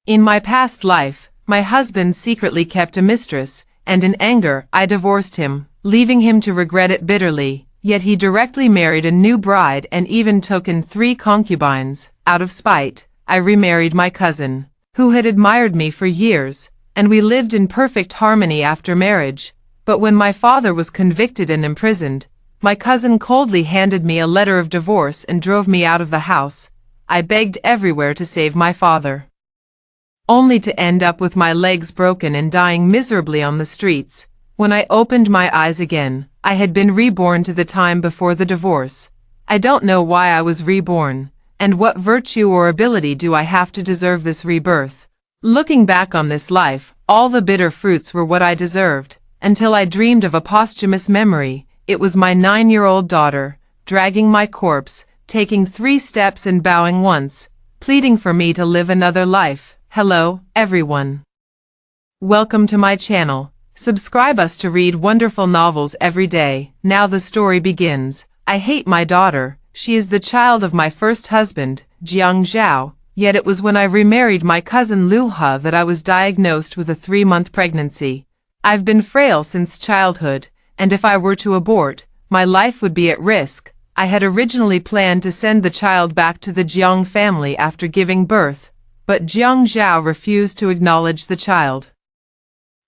In my past life, my husband secretly kept a mistress, and in anger, I divorced him, leaving him to regret it bitterly. Yet he directly married a new bride and even took in 3 concubines. Out of spite, I remarried my cousin, who had admired me for years, and we lived in perfect harmony after marriage. But when my father was convicted and imprisoned, my cousin coldly handed me a letter of divorce and drove me out of the house. I begged everywhere to save my father, only to end up with my legs broken and dying miserably on the streets. When I opened my eyes again, I had been reborn to the time before the divorce. I don't know why I was reborn, and what virtue or ability do I have to deserve this rebirth. Looking back on this life, all the bitter fruits were what I deserved, until I dreamed of a posthumous memory. It was my 9-year-old daughter, dragging my corpse, taking 3 steps and bowing once, pleading for me to live another life. Hello, everyone. Welcome to my channel. Subscribe us to read wonderful novels every day. Now the story begins. I hate my daughter. She is the child of my first husband, Jiang Zhao, yet it was when I remarried my cousin Lu He that I was diagnosed with a 3-month pregnancy. I've been frail since childhood, and if I were to abort, my life would be at risk. I had originally planned to send the child back to the Jiang family after giving birth, but Jiang Zhao refused to acknowledge the child,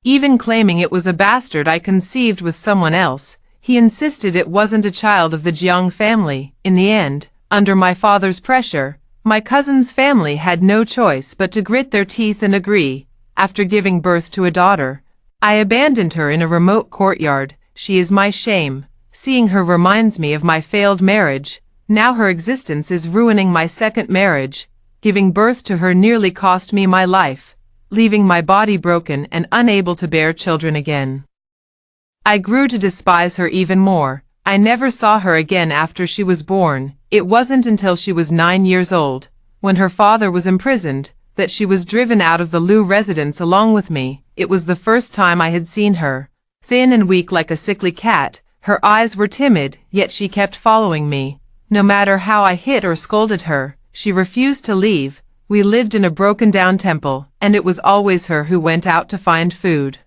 even claiming it was a bastard I conceived with someone else. He insisted it wasn't a child of the Jiang family. In the end, under my father's pressure, my cousin's family had no choice but to grit their teeth and agree. After giving birth to a daughter, I abandoned her in a remote courtyard. She is my shame. Seeing her reminds me of my failed marriage. Now her existence is ruining my second marriage. Giving birth to her nearly cost me my life, leaving my body broken and unable to bear children again. I grew to despise her even more. I never saw her again after she was born. It wasn't until she was 9 years old, when her father was imprisoned, that she was driven out of the Lu residence along with me. It was the first time I had seen her. Thin and weak like a sickly cat, her eyes were timid, yet she kept following me. No matter how I hit or scolded her, she refused to leave. We lived in a broken-down temple, and it was always her who went out to find food.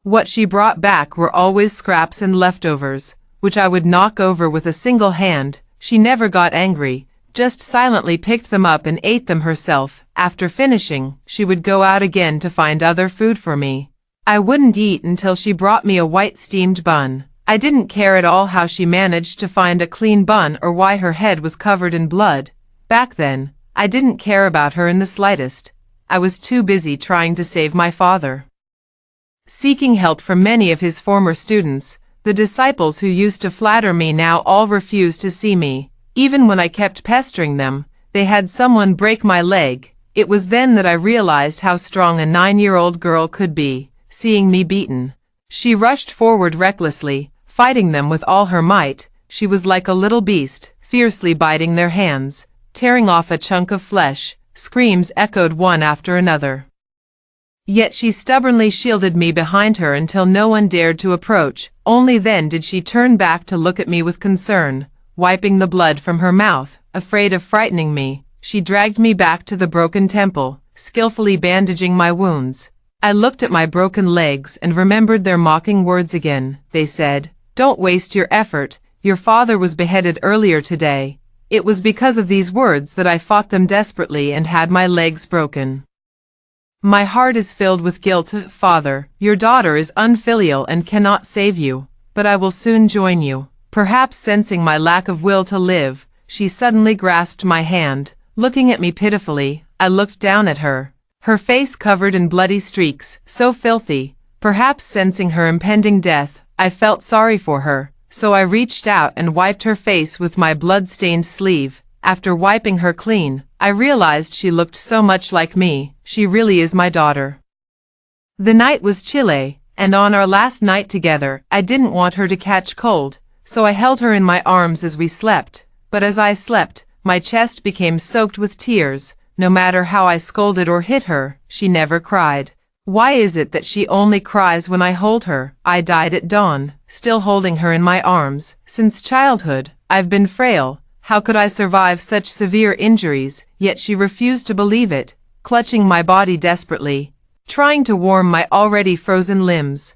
What she brought back were always scraps and leftovers, which I would knock over with a single hand. She never got angry, just silently picked them up and ate them herself. After finishing, she would go out again to find other food for me. I wouldn't eat until she brought me a white steamed bun. I didn't care at all how she managed to find a clean bun or why her head was covered in blood. Back then, I didn't care about her in the slightest. I was too busy trying to save my father. Seeking help from many of his former students, the disciples who used to flatter me now all refused to see me. Even when I kept pestering them, they had someone break my leg. It was then that I realized how strong a 9-year-old girl could be. Seeing me beaten, she rushed forward recklessly, fighting them with all her might. She was like a little beast, fiercely biting their hands, tearing off a chunk of flesh. Screams echoed one after another. Yet she stubbornly shielded me behind her until no one dared to approach. Only then did she turn back to look at me with concern, wiping the blood from her mouth. Afraid of frightening me, she dragged me back to the broken temple, skillfully bandaging my wounds. I looked at my broken legs and remembered their mocking words again. They said, "Don't waste your effort. Your father was beheaded earlier today." It was because of these words that I fought them desperately and had my legs broken. My heart is filled with guilt. Father, your daughter is unfilial and cannot save you, but I will soon join you. Perhaps sensing my lack of will to live, she suddenly grasped my hand. Looking at me pitifully, I looked down at her. Her face covered in bloody streaks, so filthy. Perhaps sensing her impending death, I felt sorry for her, so I reached out and wiped her face with my blood-stained sleeve. After wiping her clean, I realized she looked so much like me. She really is my daughter. The night was chilly, and on our last night together, I didn't want her to catch cold, so I held her in my arms as we slept. But as I slept, my chest became soaked with tears. No matter how I scolded or hit her, she never cried. Why is it that she only cries when I hold her? I died at dawn, still holding her in my arms. Since childhood, I've been frail. How could I survive such severe injuries? Yet she refused to believe it. clutching my body desperately, trying to warm my already frozen limbs.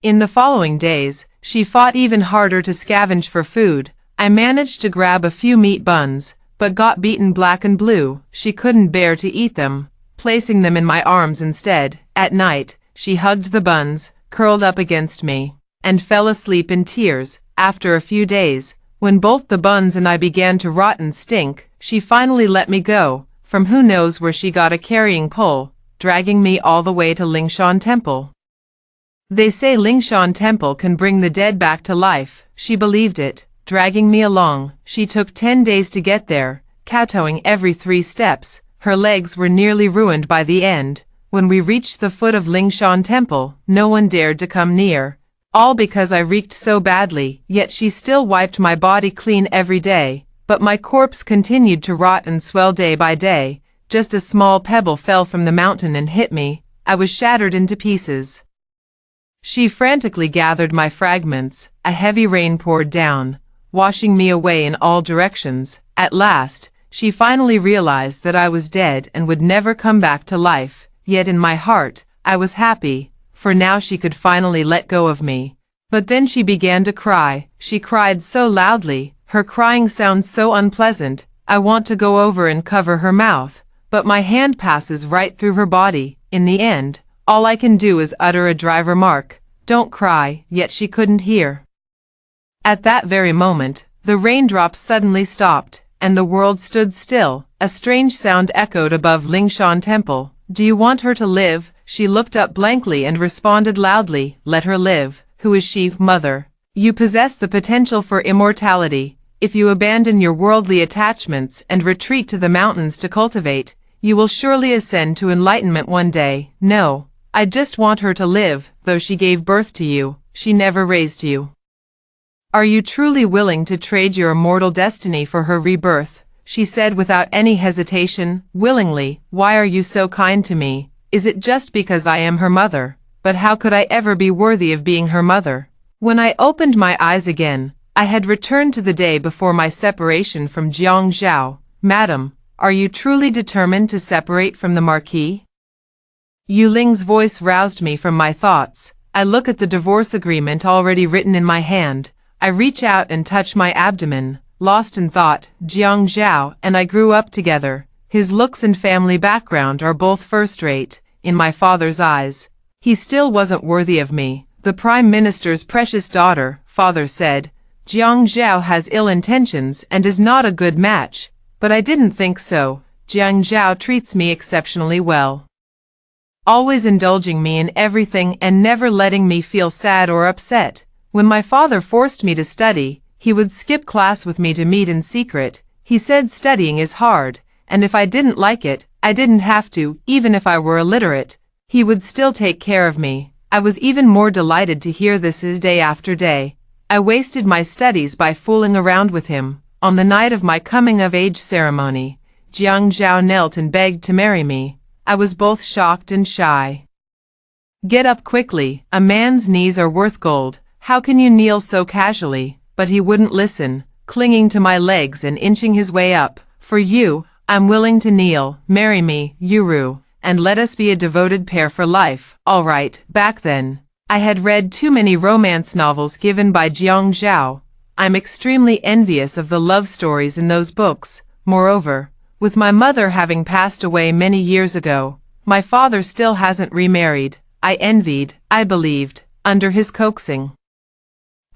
In the following days, she fought even harder to scavenge for food. I managed to grab a few meat buns, but got beaten black and blue. She couldn't bear to eat them, placing them in my arms instead. At night, she hugged the buns, curled up against me, and fell asleep in tears. After a few days, when both the buns and I began to rot and stink, she finally let me go, from who knows where she got a carrying pole, dragging me all the way to Lingshan Temple. They say Lingshan Temple can bring the dead back to life. She believed it, dragging me along. She took 10 days to get there, kowtowing every 3 steps. Her legs were nearly ruined by the end. When we reached the foot of Lingshan Temple, no one dared to come near, all because I reeked so badly. Yet she still wiped my body clean every day, but my corpse continued to rot and swell day by day. Just a small pebble fell from the mountain and hit me. I was shattered into pieces. She frantically gathered my fragments. A heavy rain poured down, washing me away in all directions. At last, she finally realized that I was dead and would never come back to life. Yet in my heart, I was happy, for now she could finally let go of me. But then she began to cry. She cried so loudly, her crying sounds so unpleasant. I want to go over and cover her mouth, but my hand passes right through her body. In the end, all I can do is utter a dry remark, "Don't cry," yet she couldn't hear. At that very moment, the raindrops suddenly stopped, and the world stood still. A strange sound echoed above Lingshan Temple. "Do you want her to live?" She looked up blankly and responded loudly, "Let her live. Who is she, mother? You possess the potential for immortality. If you abandon your worldly attachments and retreat to the mountains to cultivate, you will surely ascend to enlightenment one day. No, I just want her to live. Though she gave birth to you, she never raised you. Are you truly willing to trade your immortal destiny for her rebirth?" She said without any hesitation, "Willingly. Why are you so kind to me? Is it just because I am her mother? But how could I ever be worthy of being her mother?" When I opened my eyes again, I had returned to the day before my separation from Jiang Zhao. "Madam, are you truly determined to separate from the Marquis?" Yu Ling's voice roused me from my thoughts. I look at the divorce agreement already written in my hand. I reach out and touch my abdomen, lost in thought. Jiang Zhao and I grew up together. His looks and family background are both first-rate. In my father's eyes, he still wasn't worthy of me. "The Prime Minister's precious daughter," father said. "Jiang Zhao has ill intentions and is not a good match." But I didn't think so. Jiang Zhao treats me exceptionally well, always indulging me in everything and never letting me feel sad or upset. When my father forced me to study, he would skip class with me to meet in secret. He said studying is hard, and if I didn't like it, I didn't have to. Even if I were illiterate, he would still take care of me. I was even more delighted to hear this day after day. I wasted my studies by fooling around with him. On the night of my coming-of-age ceremony, Jiang Zhao knelt and begged to marry me. I was both shocked and shy. "Get up quickly, a man's knees are worth gold. How can you kneel so casually?" But he wouldn't listen, clinging to my legs and inching his way up. "For you, I'm willing to kneel. Marry me, Yuru, and let us be a devoted pair for life." All right. Back then, I had read too many romance novels given by Jiang Zhao. I'm extremely envious of the love stories in those books. Moreover, with my mother having passed away many years ago, my father still hasn't remarried. I envied, I believed, under his coaxing.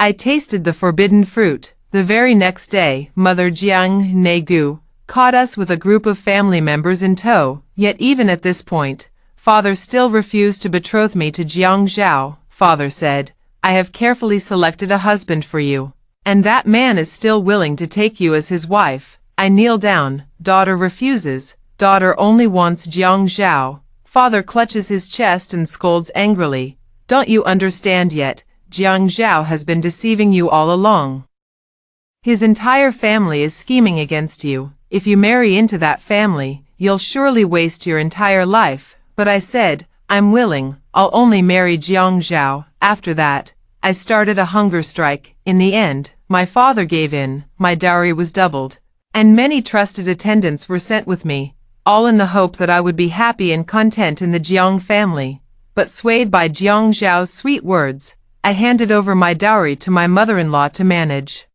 I tasted the forbidden fruit. The very next day, Mother Jiang Negu caught us with a group of family members in tow. Yet even at this point, father still refused to betroth me to Jiang Zhao. Father said, "I have carefully selected a husband for you, and that man is still willing to take you as his wife." I kneel down. Daughter refuses. Daughter only wants Jiang Zhao. Father clutches his chest and scolds angrily. "Don't you understand yet? Jiang Zhao has been deceiving you all along. His entire family is scheming against you. If you marry into that family, you'll surely waste your entire life." But I said, "I'm willing. I'll only marry Jiang Zhao." After that, I started a hunger strike. In the end, my father gave in. My dowry was doubled, and many trusted attendants were sent with me. all in the hope that I would be happy and content in the Jiang family. But swayed by Jiang Zhao's sweet words, I handed over my dowry to my mother-in-law to manage.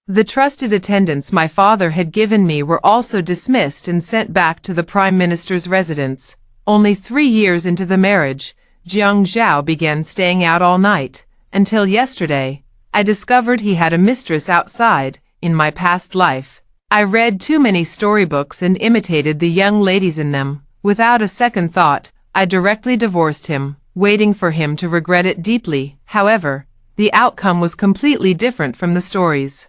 The trusted attendants my father had given me were also dismissed and sent back to the Prime Minister's residence. Only 3 years into the marriage, Jiang Zhao began staying out all night. Until yesterday, I discovered he had a mistress outside. In my past life, I read too many storybooks and imitated the young ladies in them. Without a second thought, I directly divorced him, waiting for him to regret it deeply. However, the outcome was completely different from the stories.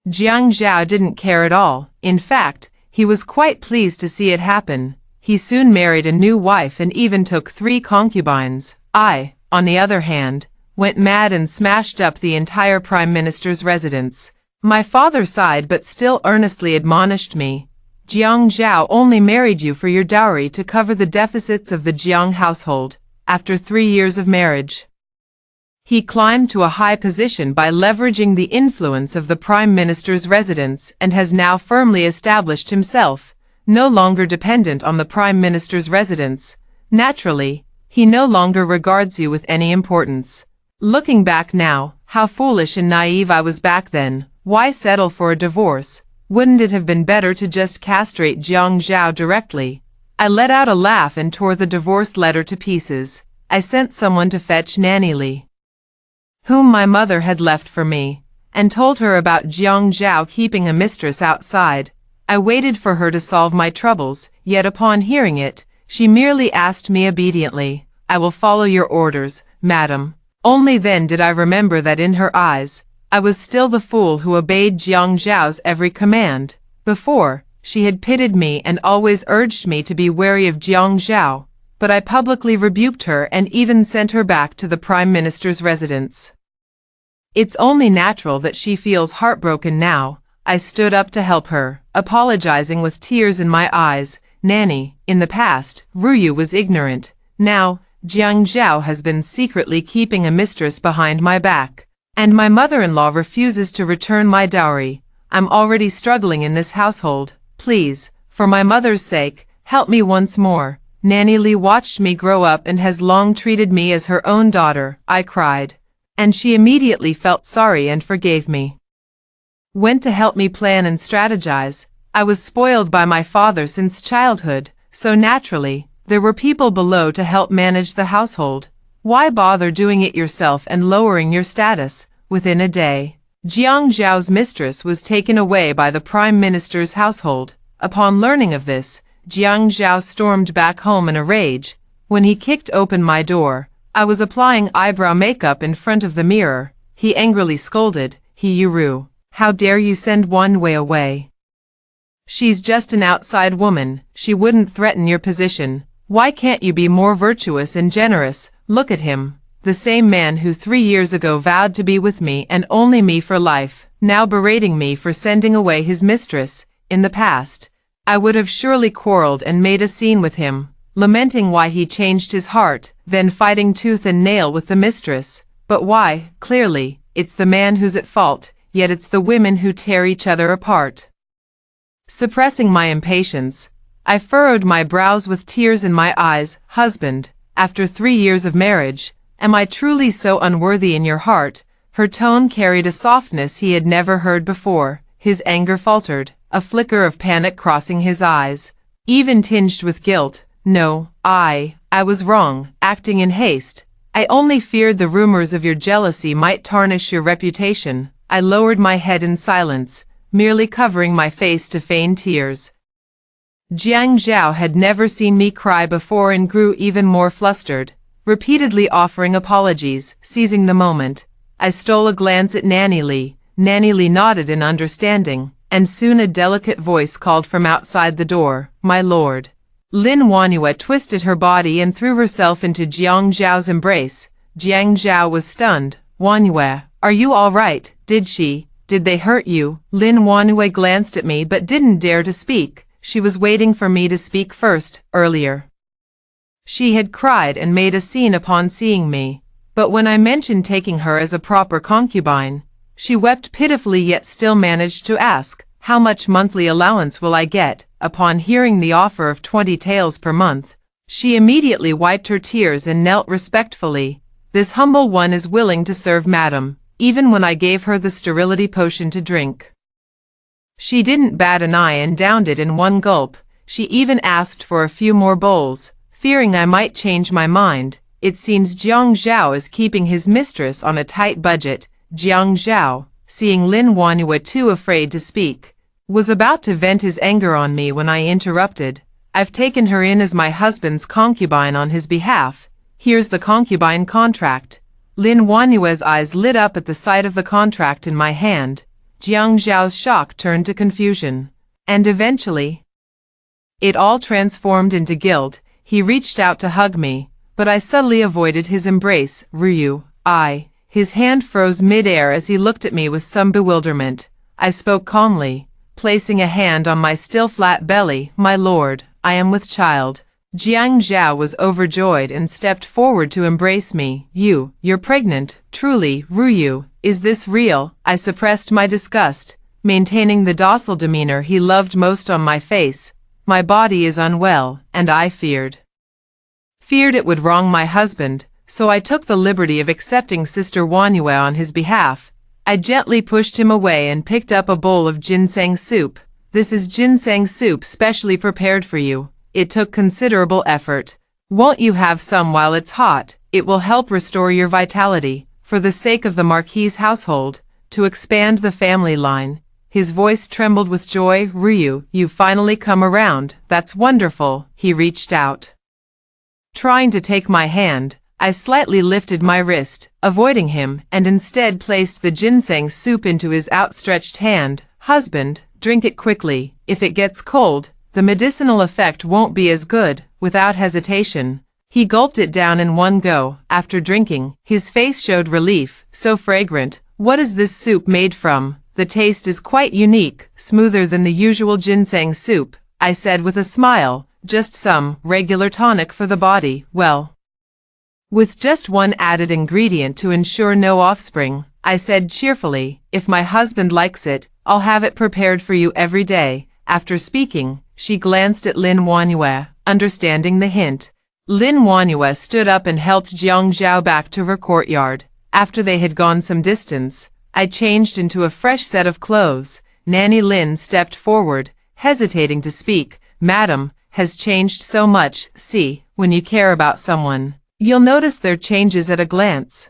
Jiang Zhao didn't care at all. In fact, he was quite pleased to see it happen. He soon married a new wife and even took 3 concubines. I, on the other hand, went mad and smashed up the entire Prime Minister's residence. My father sighed but still earnestly admonished me. Jiang Zhao only married you for your dowry to cover the deficits of the Jiang household. After 3 years of marriage, he climbed to a high position by leveraging the influence of the Prime Minister's residence and has now firmly established himself, no longer dependent on the Prime Minister's residence. Naturally, he no longer regards you with any importance. Looking back now, how foolish and naive I was back then. Why settle for a divorce? Wouldn't it have been better to just castrate Jiang Zhao directly? I let out a laugh and tore the divorce letter to pieces. I sent someone to fetch Nanny Li, whom my mother had left for me, and told her about Jiang Zhao keeping a mistress outside. I waited for her to solve my troubles, yet upon hearing it, she merely asked me obediently, "I will follow your orders, madam." Only then did I remember that in her eyes, I was still the fool who obeyed Jiang Zhao's every command. Before, she had pitied me and always urged me to be wary of Jiang Zhao, but I publicly rebuked her and even sent her back to the Prime Minister's residence. It's only natural that she feels heartbroken now. I stood up to help her, apologizing with tears in my eyes. "Nanny, in the past, Ruyu was ignorant. Now, Jiang Zhao has been secretly keeping a mistress behind my back, and my mother-in-law refuses to return my dowry. I'm already struggling in this household. Please, for my mother's sake, help me once more." Nanny Li watched me grow up and has long treated me as her own daughter, I cried, and she immediately felt sorry and forgave me. Went to help me plan and strategize. I was spoiled by my father since childhood, so naturally, there were people below to help manage the household. Why bother doing it yourself and lowering your status? Within a day, Jiang Zhao's mistress was taken away by the Prime Minister's household. Upon learning of this, Jiang Zhao stormed back home in a rage. When he kicked open my door, I was applying eyebrow makeup in front of the mirror. He angrily scolded, "He Yuru, how dare you send Wanwei away? She's just an outside woman, she wouldn't threaten your position. Why can't you be more virtuous and generous? Look at him, the same man who 3 years ago vowed to be with me and only me for life, now berating me for sending away his mistress. In the past, I would have surely quarreled and made a scene with him, lamenting why he changed his heart, then fighting tooth and nail with the mistress. But why? Clearly, it's the man who's at fault, yet it's the women who tear each other apart." Suppressing my impatience, I furrowed my brows with tears in my eyes. "Husband, after 3 years of marriage, am I truly so unworthy in your heart?" Her tone carried a softness he had never heard before. His anger faltered, a flicker of panic crossing his eyes, even tinged with guilt. "No, I was wrong, acting in haste. I only feared the rumors of your jealousy might tarnish your reputation." I lowered my head in silence, merely covering my face to feign tears. Jiang Zhao had never seen me cry before and grew even more flustered, repeatedly offering apologies. Seizing the moment, I stole a glance at Nanny Li. Nanny Li nodded in understanding, and soon a delicate voice called from outside the door, "My lord." Lin Wanhua twisted her body and threw herself into Jiang Zhao's embrace. Jiang Zhao was stunned. "Wanhua, are you all right? Did they hurt you?" Lin Wanhua glanced at me but didn't dare to speak. She was waiting for me to speak first. Earlier, she had cried and made a scene upon seeing me, but when I mentioned taking her as a proper concubine, she wept pitifully yet still managed to ask, how much monthly allowance will I get?" Upon hearing the offer of 20 taels per month, she immediately wiped her tears and knelt respectfully. "This humble one is willing to serve madam," even when I gave her the sterility potion to drink. She didn't bat an eye and downed it in one gulp. She even asked for a few more bowls, fearing I might change my mind. It seems Jiang Zhao is keeping his mistress on a tight budget. Jiang Zhao, seeing Lin Wanhua too afraid to speak, was about to vent his anger on me when I interrupted. "I've taken her in as my husband's concubine on his behalf. Here's the concubine contract." Lin Wanhua's eyes lit up at the sight of the contract in my hand. Jiang Zhao's shock turned to confusion. And eventually, it all transformed into guilt. He reached out to hug me, but I subtly avoided his embrace. "Ryu, His hand froze mid-air as he looked at me with some bewilderment. I spoke calmly, placing a hand on my still flat belly. "My lord, I am with child." Jiang Zhao was overjoyed and stepped forward to embrace me. You're pregnant, truly, Ryu, is this real?" I suppressed my disgust, maintaining the docile demeanor he loved most on my face. "My body is unwell, and I feared it would wrong my husband, so I took the liberty of accepting Sister Wanhua on his behalf." I gently pushed him away and picked up a bowl of ginseng soup. "This is ginseng soup specially prepared for you. It took considerable effort. Won't you have some while it's hot? It will help restore your vitality, for the sake of the Marquis's household, to expand the family line." His voice trembled with joy. "Ryu, you've finally come around. That's wonderful." He reached out, trying to take my hand. I slightly lifted my wrist, avoiding him, and instead placed the ginseng soup into his outstretched hand. "Husband, drink it quickly. If it gets cold, the medicinal effect won't be as good." Without hesitation, he gulped it down in one go. After drinking, his face showed relief. "So fragrant. What is this soup made from?" "The taste is quite unique, smoother than the usual ginseng soup," I said with a smile. "Just some regular tonic for the body, well, with just one added ingredient to ensure no offspring," I said cheerfully. "If my husband likes it, I'll have it prepared for you every day." After speaking, she glanced at Lin Wanhua, understanding the hint. Lin Wanhua stood up and helped Jiang Zhao back to her courtyard. After they had gone some distance, I changed into a fresh set of clothes. Nanny Lin stepped forward, hesitating to speak. "Madam has changed so much. See, when you care about someone, you'll notice their changes at a glance."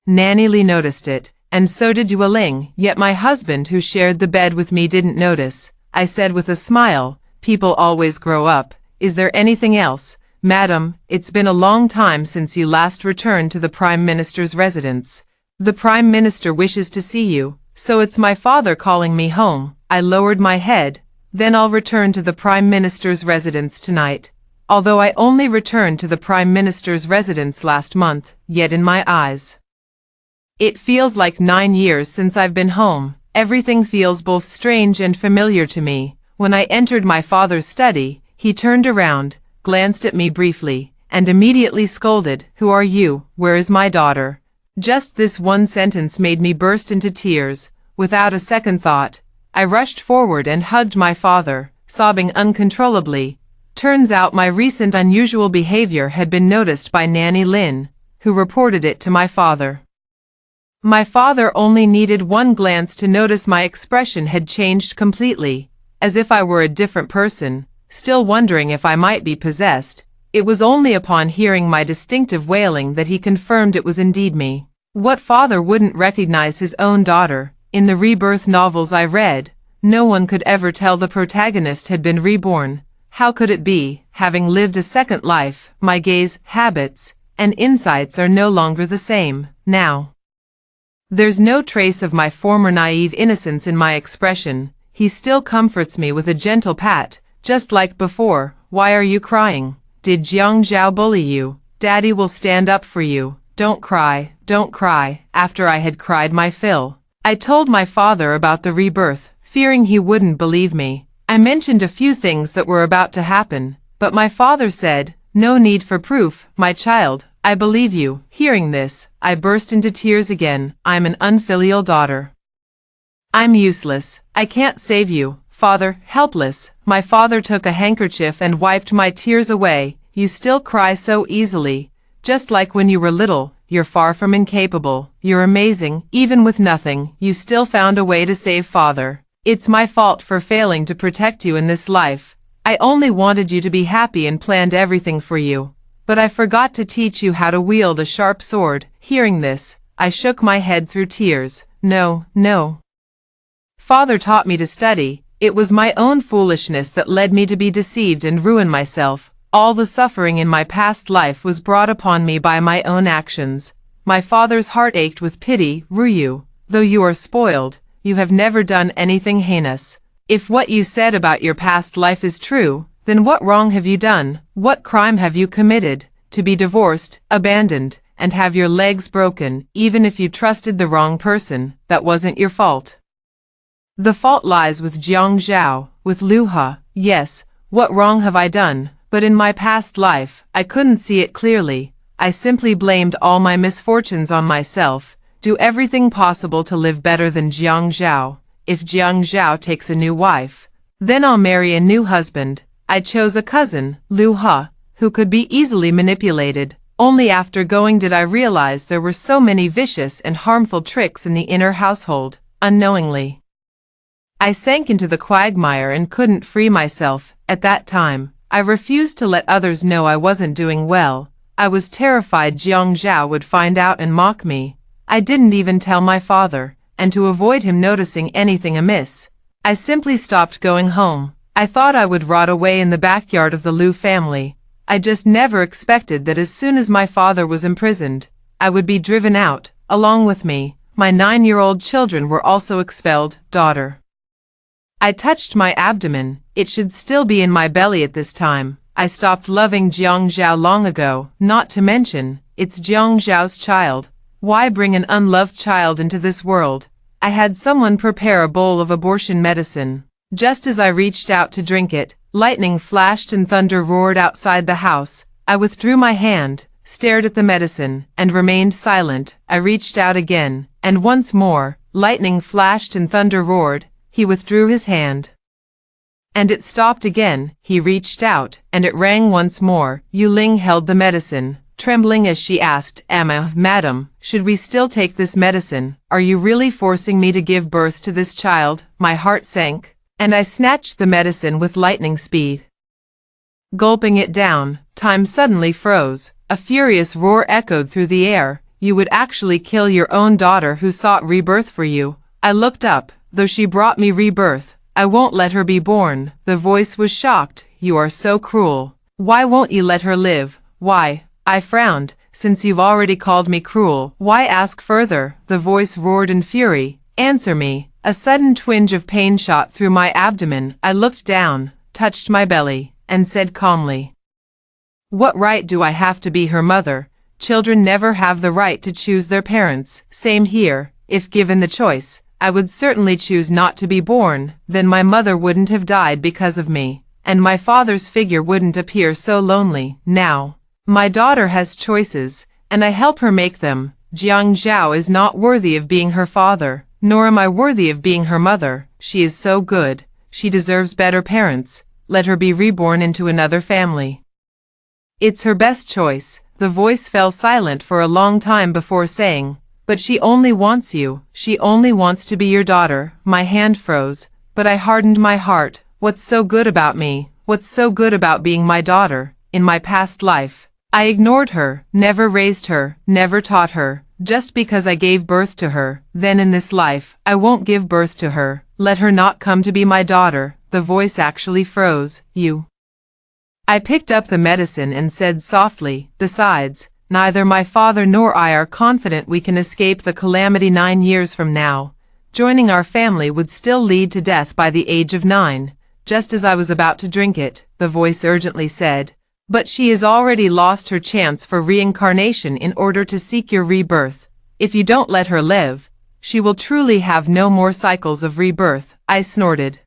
Nanny Li noticed it, and so did Yueling, yet my husband who shared the bed with me didn't notice. I said with a smile, "People always grow up. Is there anything else?" "Madam, it's been a long time since you last returned to the Prime Minister's residence. The Prime Minister wishes to see you, so it's my father calling me home." I lowered my head. "Then I'll return to the Prime Minister's residence tonight." Although I only returned to the Prime Minister's residence last month, yet in my eyes, it feels like 9 years since I've been home. Everything feels both strange and familiar to me. When I entered my father's study, he turned around, glanced at me briefly, and immediately scolded. "Who are you? Where is my daughter?" Just this one sentence made me burst into tears. Without a second thought, I rushed forward and hugged my father, sobbing uncontrollably. Turns out my recent unusual behavior had been noticed by Nanny Lin, who reported it to my father. My father only needed one glance to notice my expression had changed completely, as if I were a different person. Still wondering if I might be possessed, it was only upon hearing my distinctive wailing that he confirmed it was indeed me. What father wouldn't recognize his own daughter? In the rebirth novels I read, no one could ever tell the protagonist had been reborn. How could it be, having lived a second life? My gaze, habits, and insights are no longer the same, now. There's no trace of my former naive innocence in my expression. He still comforts me with a gentle pat, just like before. "Why are you crying? Did Jiang Zhao bully you? Daddy will stand up for you. Don't cry, don't cry." After I had cried my fill, I told my father about the rebirth, fearing he wouldn't believe me. I mentioned a few things that were about to happen, but my father said, "No need for proof, my child. I believe you." Hearing this, I burst into tears again. I'm an unfilial daughter. I'm useless. I can't save you, Father, helpless. My father took a handkerchief and wiped my tears away. You still cry so easily. Just like when you were little, you're far from incapable. You're amazing, even with nothing, you still found a way to save Father. It's my fault for failing to protect you in this life. I only wanted you to be happy and planned everything for you. But I forgot to teach you how to wield a sharp sword. Hearing this, I shook my head through tears. No, no. Father taught me to study. It was my own foolishness that led me to be deceived and ruin myself. All the suffering in my past life was brought upon me by my own actions. My father's heart ached with pity. Ryu, though you are spoiled, you have never done anything heinous. If what you said about your past life is true, then what wrong have you done? What crime have you committed? To be divorced, abandoned, and have your legs broken, even if you trusted the wrong person, that wasn't your fault. The fault lies with Jiang Zhao, with Lu He. Yes, what wrong have I done? But in my past life, I couldn't see it clearly. I simply blamed all my misfortunes on myself. Do everything possible to live better than Jiang Zhao. If Jiang Zhao takes a new wife, then I'll marry a new husband. I chose a cousin, Lu He, who could be easily manipulated. Only after going did I realize there were so many vicious and harmful tricks in the inner household, unknowingly. I sank into the quagmire and couldn't free myself. At that time, I refused to let others know I wasn't doing well. I was terrified Jiang Zhao would find out and mock me. I didn't even tell my father, and to avoid him noticing anything amiss, I simply stopped going home. I thought I would rot away in the backyard of the Liu family. I just never expected that as soon as my father was imprisoned, I would be driven out. Along with me, my 9-year-old children were also expelled. Daughter. I touched my abdomen. It should still be in my belly at this time. I stopped loving Jiang Zhao long ago, not to mention, it's Jiang Zhao's child. Why bring an unloved child into this world? I had someone prepare a bowl of abortion medicine. Just as I reached out to drink it, lightning flashed and thunder roared outside the house. I withdrew my hand, stared at the medicine, and remained silent. I reached out again, and once more, lightning flashed and thunder roared. He withdrew his hand. And it stopped again. He reached out, and it rang once more. Yu Ling held the medicine, trembling as she asked, Madam, should we still take this medicine? Are you really forcing me to give birth to this child? My heart sank, and I snatched the medicine with lightning speed. Gulping it down, time suddenly froze. A furious roar echoed through the air. You would actually kill your own daughter who sought rebirth for you. I looked up. Though she brought me rebirth, I won't let her be born. The voice was shocked. You are so cruel. Why won't you let her live? Why? I frowned. Since you've already called me cruel, why ask further? The voice roared in fury. Answer me. A sudden twinge of pain shot through my abdomen. I looked down, touched my belly, and said calmly, what right do I have to be her mother? Children never have the right to choose their parents. Same here. If given the choice, I would certainly choose not to be born. Then my mother wouldn't have died because of me, and my father's figure wouldn't appear so lonely. Now, my daughter has choices, and I help her make them. Jiang Zhao is not worthy of being her father, nor am I worthy of being her mother. She is so good. She deserves better parents. Let her be reborn into another family. It's her best choice. The voice fell silent for a long time before saying, but she only wants you. She only wants to be your daughter. My hand froze, but I hardened my heart. What's so good about me? What's so good about being my daughter? In my past life, I ignored her, never raised her, never taught her, just because I gave birth to her. Then in this life, I won't give birth to her. Let her not come to be my daughter. The voice actually froze. You. I picked up the medicine and said softly, besides, neither my father nor I are confident we can escape the calamity 9 years from now. Joining our family would still lead to death by the age of 9. Just as I was about to drink it, the voice urgently said, but she has already lost her chance for reincarnation in order to seek your rebirth. If you don't let her live, she will truly have no more cycles of rebirth. I snorted.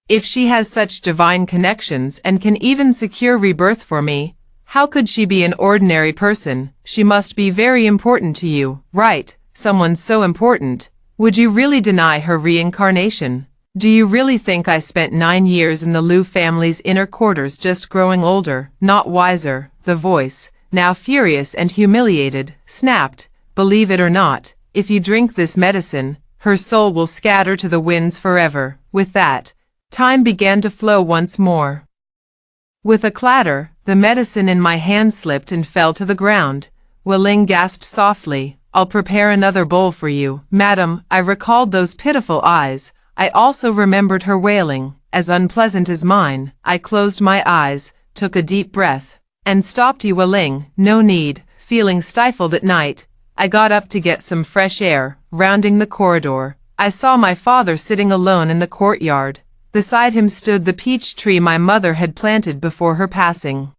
If she has such divine connections and can even secure rebirth for me, how could she be an ordinary person? She must be very important to you, right? Someone so important. Would you really deny her reincarnation? Do you really think I spent 9 years in the Liu family's inner quarters just growing older, not wiser? The voice, now furious and humiliated, snapped. Believe it or not, if you drink this medicine, her soul will scatter to the winds forever. With that, time began to flow once more. With a clatter, the medicine in my hand slipped and fell to the ground. Weling gasped softly, I'll prepare another bowl for you, madam. I recalled those pitiful eyes. I also remembered her wailing, as unpleasant as mine. I closed my eyes, took a deep breath, and stopped. Weling, no need. Feeling stifled at night, I got up to get some fresh air. Rounding the corridor, I saw my father sitting alone in the courtyard. Beside him stood the peach tree my mother had planted before her passing.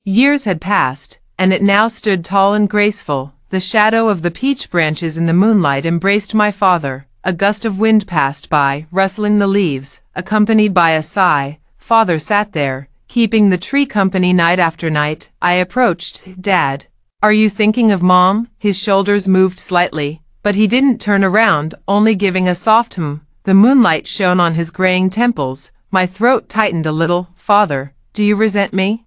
Years had passed, and it now stood tall and graceful. The shadow of the peach branches in the moonlight embraced my father. A gust of wind passed by, rustling the leaves, accompanied by a sigh. Father sat there, keeping the tree company night after night. I approached. Dad, are you thinking of Mom? His shoulders moved slightly, but he didn't turn around, only giving a soft hum. The moonlight shone on his graying temples. My throat tightened a little. Father, do you resent me?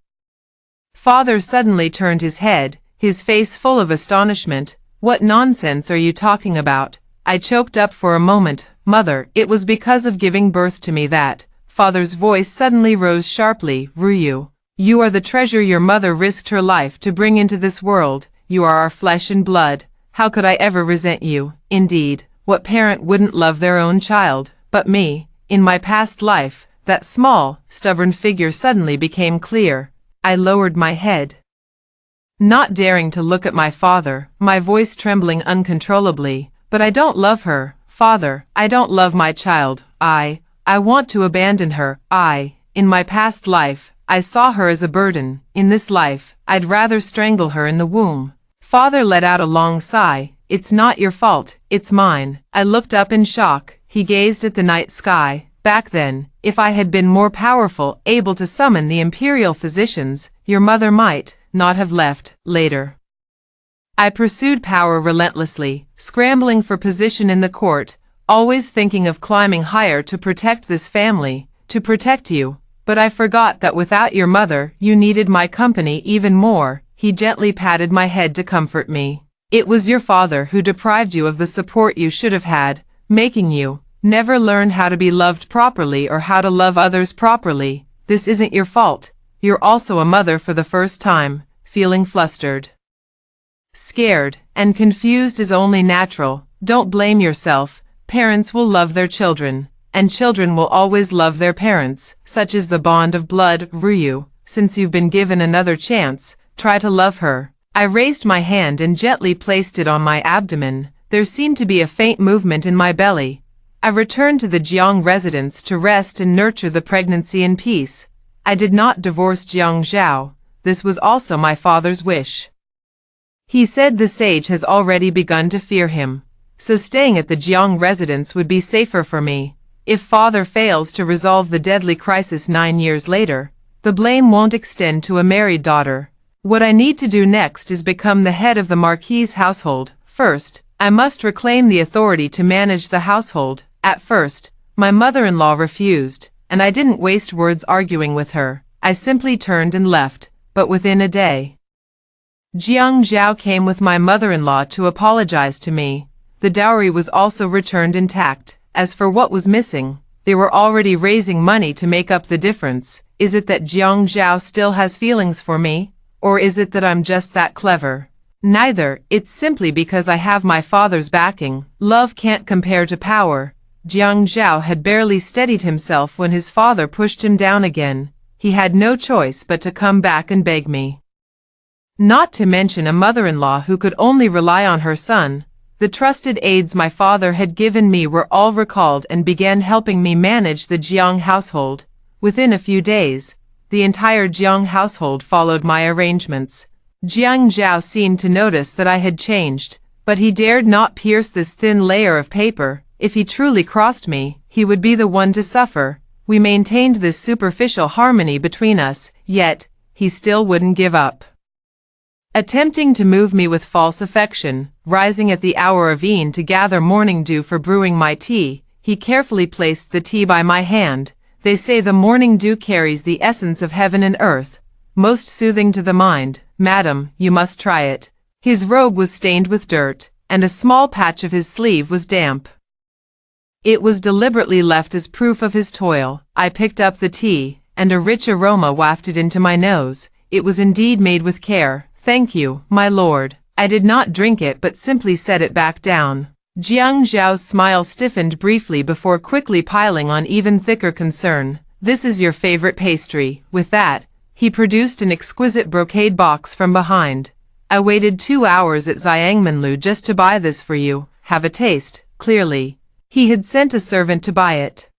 Father suddenly turned his head, his face full of astonishment. What nonsense are you talking about? I choked up for a moment. Mother, it was because of giving birth to me that. Father's voice suddenly rose sharply. Ryu, you are the treasure your mother risked her life to bring into this world. You are our flesh and blood. How could I ever resent you? Indeed, what parent wouldn't love their own child? But me, in my past life, that small, stubborn figure suddenly became clear. I lowered my head, not daring to look at my father, my voice trembling uncontrollably. But I don't love her, Father. I don't love my child. I want to abandon her. In my past life, I saw her as a burden. In this life, I'd rather strangle her in the womb. Father let out a long sigh. It's not your fault, it's mine. I looked up in shock. He gazed at the night sky. Back then, if I had been more powerful, able to summon the imperial physicians, your mother might not have left. Later, I pursued power relentlessly, scrambling for position in the court, always thinking of climbing higher to protect this family, to protect you. But I forgot that without your mother, you needed my company even more. He gently patted my head to comfort me. It was your father who deprived you of the support you should have had, making you never learn how to be loved properly or how to love others properly. This isn't your fault. You're also a mother for the first time. Feeling flustered, scared, and confused is only natural. Don't blame yourself. Parents will love their children, and children will always love their parents. Such is the bond of blood. Ryu, since you've been given another chance, try to love her. I raised my hand and gently placed it on my abdomen. There seemed to be a faint movement in my belly. I returned to the Jiang residence to rest and nurture the pregnancy in peace. I did not divorce Jiang Zhao. This was also my father's wish. He said the sage has already begun to fear him, so staying at the Jiang residence would be safer for me. If father fails to resolve the deadly crisis 9 years later, the blame won't extend to a married daughter. What I need to do next is become the head of the Marquis's household. First, I must reclaim the authority to manage the household. At first, my mother-in-law refused, and I didn't waste words arguing with her. I simply turned and left, but within a day, Jiang Zhao came with my mother-in-law to apologize to me. The dowry was also returned intact. As for what was missing, they were already raising money to make up the difference. Is it that Jiang Zhao still has feelings for me? Or is it that I'm just that clever? Neither. It's simply because I have my father's backing. Love can't compare to power. Jiang Zhao had barely steadied himself when his father pushed him down again. He had no choice but to come back and beg me. Not to mention a mother-in-law who could only rely on her son. The trusted aides my father had given me were all recalled and began helping me manage the Jiang household. Within a few days, the entire Jiang household followed my arrangements. Jiang Zhao seemed to notice that I had changed, but he dared not pierce this thin layer of paper. If he truly crossed me, he would be the one to suffer. We maintained this superficial harmony between us, yet he still wouldn't give up. Attempting to move me with false affection, rising at the hour of evening to gather morning dew for brewing my tea, he carefully placed the tea by my hand. They say the morning dew carries the essence of heaven and earth, most soothing to the mind. Madam, you must try it. His robe was stained with dirt, and a small patch of his sleeve was damp. It was deliberately left as proof of his toil. I picked up the tea, and a rich aroma wafted into my nose. It was indeed made with care. Thank you, my lord. I did not drink it but simply set it back down. Jiang Zhao's smile stiffened briefly before quickly piling on even thicker concern. This is your favorite pastry. With that, he produced an exquisite brocade box from behind. I waited 2 hours at Xiangmenlu just to buy this for you. Have a taste. Clearly, he had sent a servant to buy it.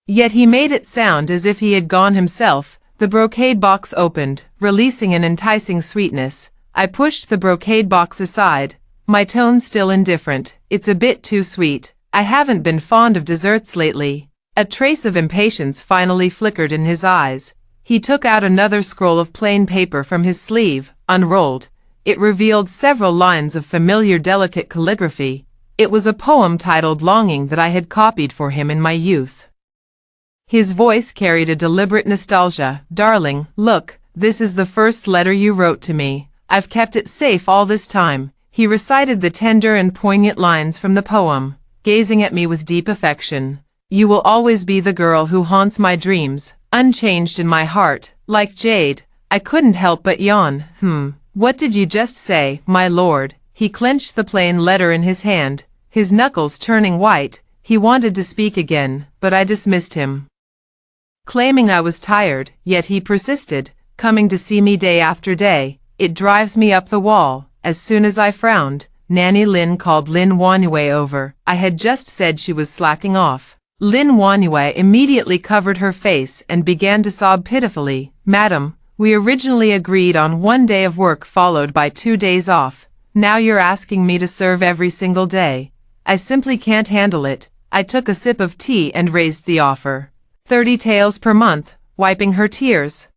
Yet he made it sound as if he had gone himself. The brocade box opened, releasing an enticing sweetness. I pushed the brocade box aside, my tone still indifferent. It's a bit too sweet. I haven't been fond of desserts lately. A trace of impatience finally flickered in his eyes. He took out another scroll of plain paper from his sleeve, unrolled. It revealed several lines of familiar delicate calligraphy. It was a poem titled Longing that I had copied for him in my youth. His voice carried a deliberate nostalgia. Darling, look, this is the first letter you wrote to me. I've kept it safe all this time. He recited the tender and poignant lines from the poem, gazing at me with deep affection. You will always be the girl who haunts my dreams, unchanged in my heart, like jade. I couldn't help but yawn. What did you just say, my lord? He clenched the plain letter in his hand, his knuckles turning white. He wanted to speak again, but I dismissed him, claiming I was tired, yet he persisted, coming to see me day after day. It drives me up the wall. As soon as I frowned, Nanny Lin called Lin Wanyue over. I had just said she was slacking off. Lin Wanyue immediately covered her face and began to sob pitifully. Madam, we originally agreed on 1 day of work followed by 2 days off. Now you're asking me to serve every single day. I simply can't handle it. I took a sip of tea and raised the offer. 30 taels per month, wiping her tears.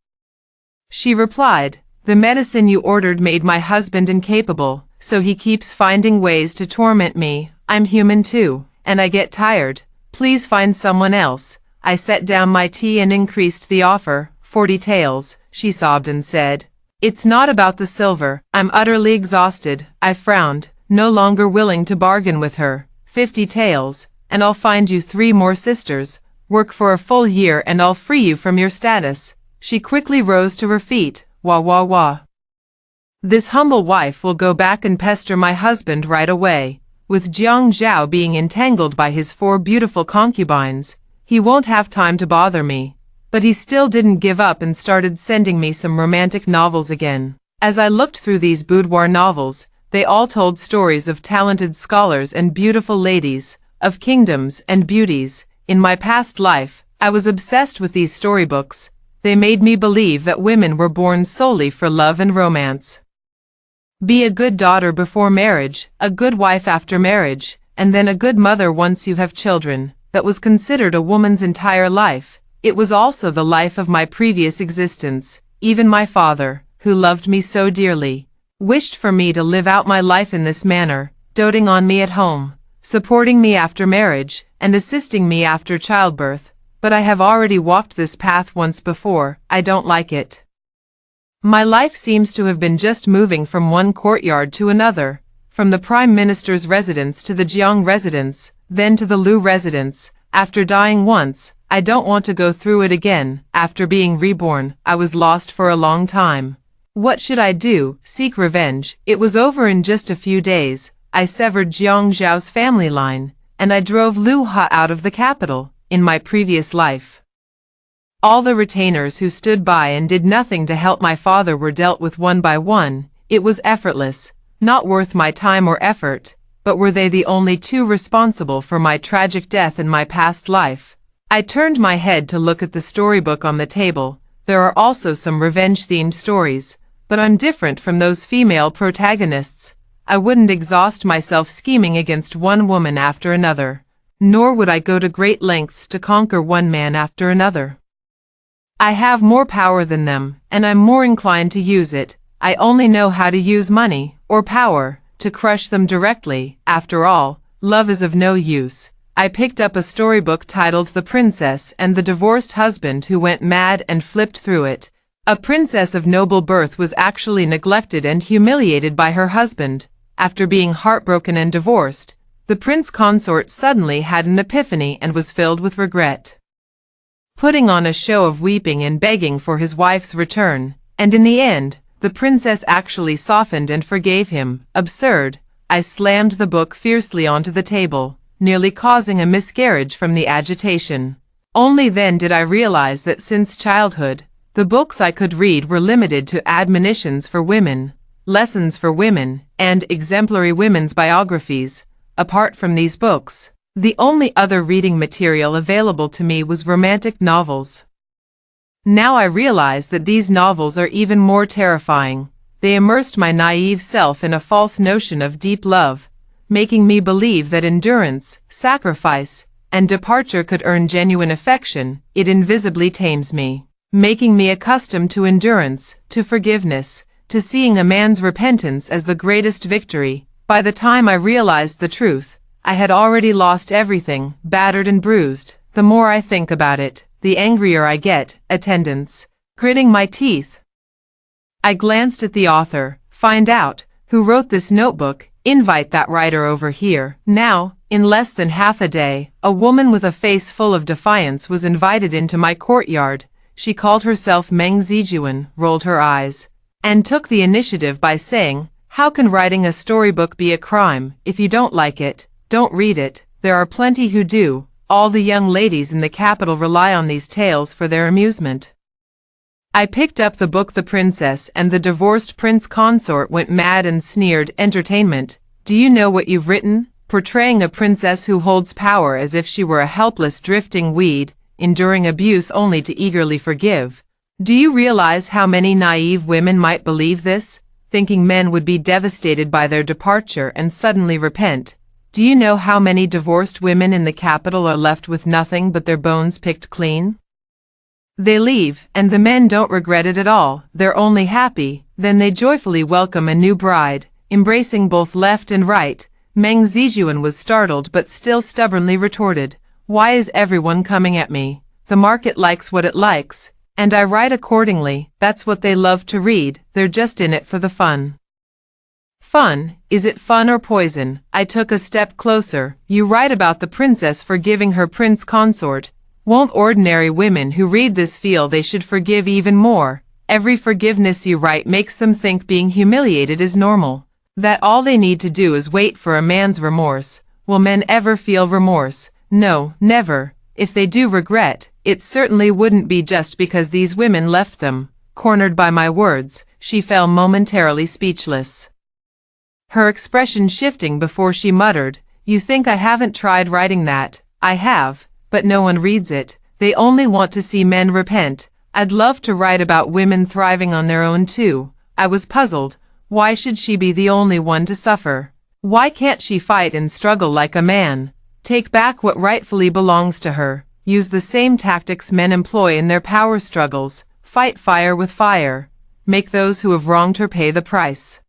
She replied, the medicine you ordered made my husband incapable, so he keeps finding ways to torment me. I'm human too, and I get tired. Please find someone else. I set down my tea and increased the offer. 40 taels, she sobbed and said. It's not about the silver. I'm utterly exhausted. I frowned, no longer willing to bargain with her. 50 taels, and I'll find you 3 more sisters. Work for a full year and I'll free you from your status. She quickly rose to her feet. Wah wah wah. This humble wife will go back and pester my husband right away. With Jiang Zhao being entangled by his 4 beautiful concubines, he won't have time to bother me. But he still didn't give up and started sending me some romantic novels again. As I looked through these boudoir novels, they all told stories of talented scholars and beautiful ladies, of kingdoms and beauties. In my past life, I was obsessed with these storybooks. They made me believe that women were born solely for love and romance. Be a good daughter before marriage, a good wife after marriage, and then a good mother once you have children. That was considered a woman's entire life. It was also the life of my previous existence. Even my father, who loved me so dearly, wished for me to live out my life in this manner, doting on me at home, supporting me after marriage, and assisting me after childbirth. But I have already walked this path once before. I don't like it. My life seems to have been just moving from one courtyard to another, from the Prime Minister's residence to the Jiang residence, then to the Lu residence. After dying once, I don't want to go through it again. After being reborn, I was lost for a long time. What should I do? Seek revenge? It was over in just a few days. I severed Jiang Zhao's family line, and I drove Lu Ha out of the capital. In my previous life, all the retainers who stood by and did nothing to help my father were dealt with one by one. It was effortless, not worth my time or effort, but were they the only 2 responsible for my tragic death in my past life? I turned my head to look at the storybook on the table. There are also some revenge-themed stories, but I'm different from those female protagonists. I wouldn't exhaust myself scheming against one woman after another. Nor would I go to great lengths to conquer one man after another. I have more power than them, and I'm more inclined to use it. I only know how to use money, or power, to crush them directly. After all, love is of no use. I picked up a storybook titled The Princess and the Divorced Husband Who Went Mad and flipped through it. A princess of noble birth was actually neglected and humiliated by her husband. After being heartbroken and divorced, the prince consort suddenly had an epiphany and was filled with regret, putting on a show of weeping and begging for his wife's return, and in the end, the princess actually softened and forgave him. Absurd. I slammed the book fiercely onto the table, nearly causing a miscarriage from the agitation. Only then did I realize that since childhood, the books I could read were limited to admonitions for women, lessons for women, and exemplary women's biographies. Apart from these books, the only other reading material available to me was romantic novels. Now I realize that these novels are even more terrifying. They immersed my naive self in a false notion of deep love, making me believe that endurance, sacrifice, and departure could earn genuine affection. It invisibly tames me, making me accustomed to endurance, to forgiveness, to seeing a man's repentance as the greatest victory. By the time I realized the truth, I had already lost everything, battered and bruised. The more I think about it, the angrier I get. Attendance. Gritting my teeth, I glanced at the author. Find out who wrote this notebook. Invite that writer over here. Now, in less than half a day, a woman with a face full of defiance was invited into my courtyard. She called herself Meng Zijuan, rolled her eyes, and took the initiative by saying, "How can writing a storybook be a crime? If you don't like it, don't read it. There are plenty who do. All the young ladies in the capital rely on these tales for their amusement." I picked up the book The Princess and the Divorced Prince Consort Went Mad and sneered. Entertainment. Do you know what you've written? Portraying a princess who holds power as if she were a helpless drifting weed, enduring abuse only to eagerly forgive. Do you realize how many naive women might believe this, thinking men would be devastated by their departure and suddenly repent? Do you know how many divorced women in the capital are left with nothing but their bones picked clean? They leave, and the men don't regret it at all. They're only happy. Then they joyfully welcome a new bride, embracing both left and right. Meng Zijuan was startled but still stubbornly retorted, "Why is everyone coming at me? The market likes what it likes, and I write accordingly. That's what they love to read. They're just in it for the fun." Fun? Is it fun or poison? I took a step closer. You write about the princess forgiving her prince consort. Won't ordinary women who read this feel they should forgive even more? Every forgiveness you write makes them think being humiliated is normal, that all they need to do is wait for a man's remorse. Will men ever feel remorse? No, never. If they do regret, it certainly wouldn't be just because these women left them. Cornered by my words, she fell momentarily speechless, her expression shifting before she muttered, "You think I haven't tried writing that? I have, but no one reads it. They only want to see men repent. I'd love to write about women thriving on their own too." I was puzzled. Why should she be the only one to suffer? Why can't she fight and struggle like a man? Take back what rightfully belongs to her. Use the same tactics men employ in their power struggles. Fight fire with fire. Make those who have wronged her pay the price.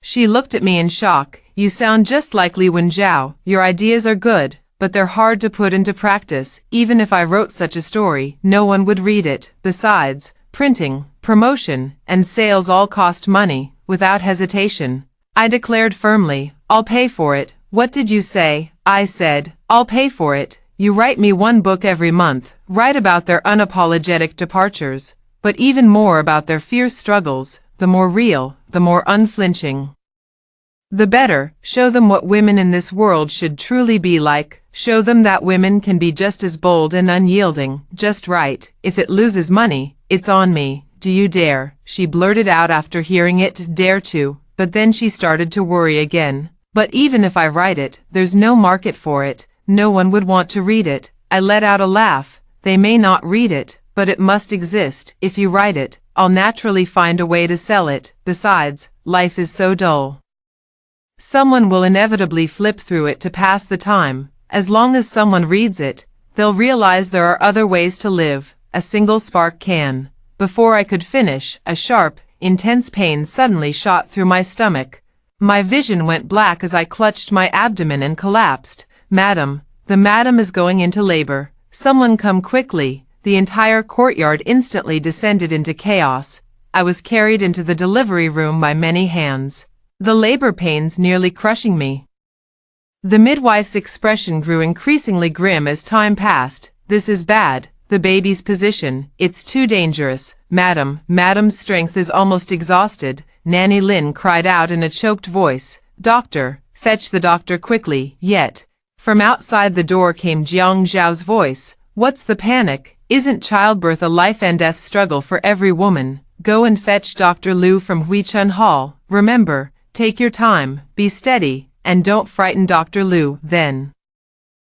She looked at me in shock. "You sound just like Li Wenjiao. Your ideas are good, but they're hard to put into practice. Even if I wrote such a story, no one would read it. Besides, printing, promotion, and sales all cost money." Without hesitation, I declared firmly, "I'll pay for it." "What did you say?" I said, "I'll pay for it. You write me one book every month. Write about their unapologetic departures, but even more about their fierce struggles. The more real, the more unflinching, the better. Show them what women in this world should truly be like. Show them that women can be just as bold and unyielding. Just right. If it loses money, it's on me." "Do you dare?" she blurted out after hearing it. "Dare to." But then she started to worry again. "But even if I write it, there's no market for it. No one would want to read it." I let out a laugh. "They may not read it, but it must exist. If you write it, I'll naturally find a way to sell it. Besides, life is so dull. Someone will inevitably flip through it to pass the time. As long as someone reads it, they'll realize there are other ways to live. A single spark can." Before I could finish, a sharp, intense pain suddenly shot through my stomach. My vision went black as I clutched my abdomen and collapsed. "Madam, the madam is going into labor. Someone come quickly. The entire courtyard instantly descended into chaos. I was carried into the delivery room by many hands, the labor pains nearly crushing me. The midwife's expression grew increasingly grim as time passed. This is bad. The baby's position, it's too dangerous. Madam's strength is almost exhausted. Nanny Lin cried out in a choked voice. Doctor, fetch the doctor quickly. Yet, from outside the door came Jiang Zhao's voice. What's the panic? Isn't childbirth a life and death struggle for every woman? Go and fetch Dr. Liu from Huichun Hall. Remember, take your time, be steady, and don't frighten Dr. Liu. Then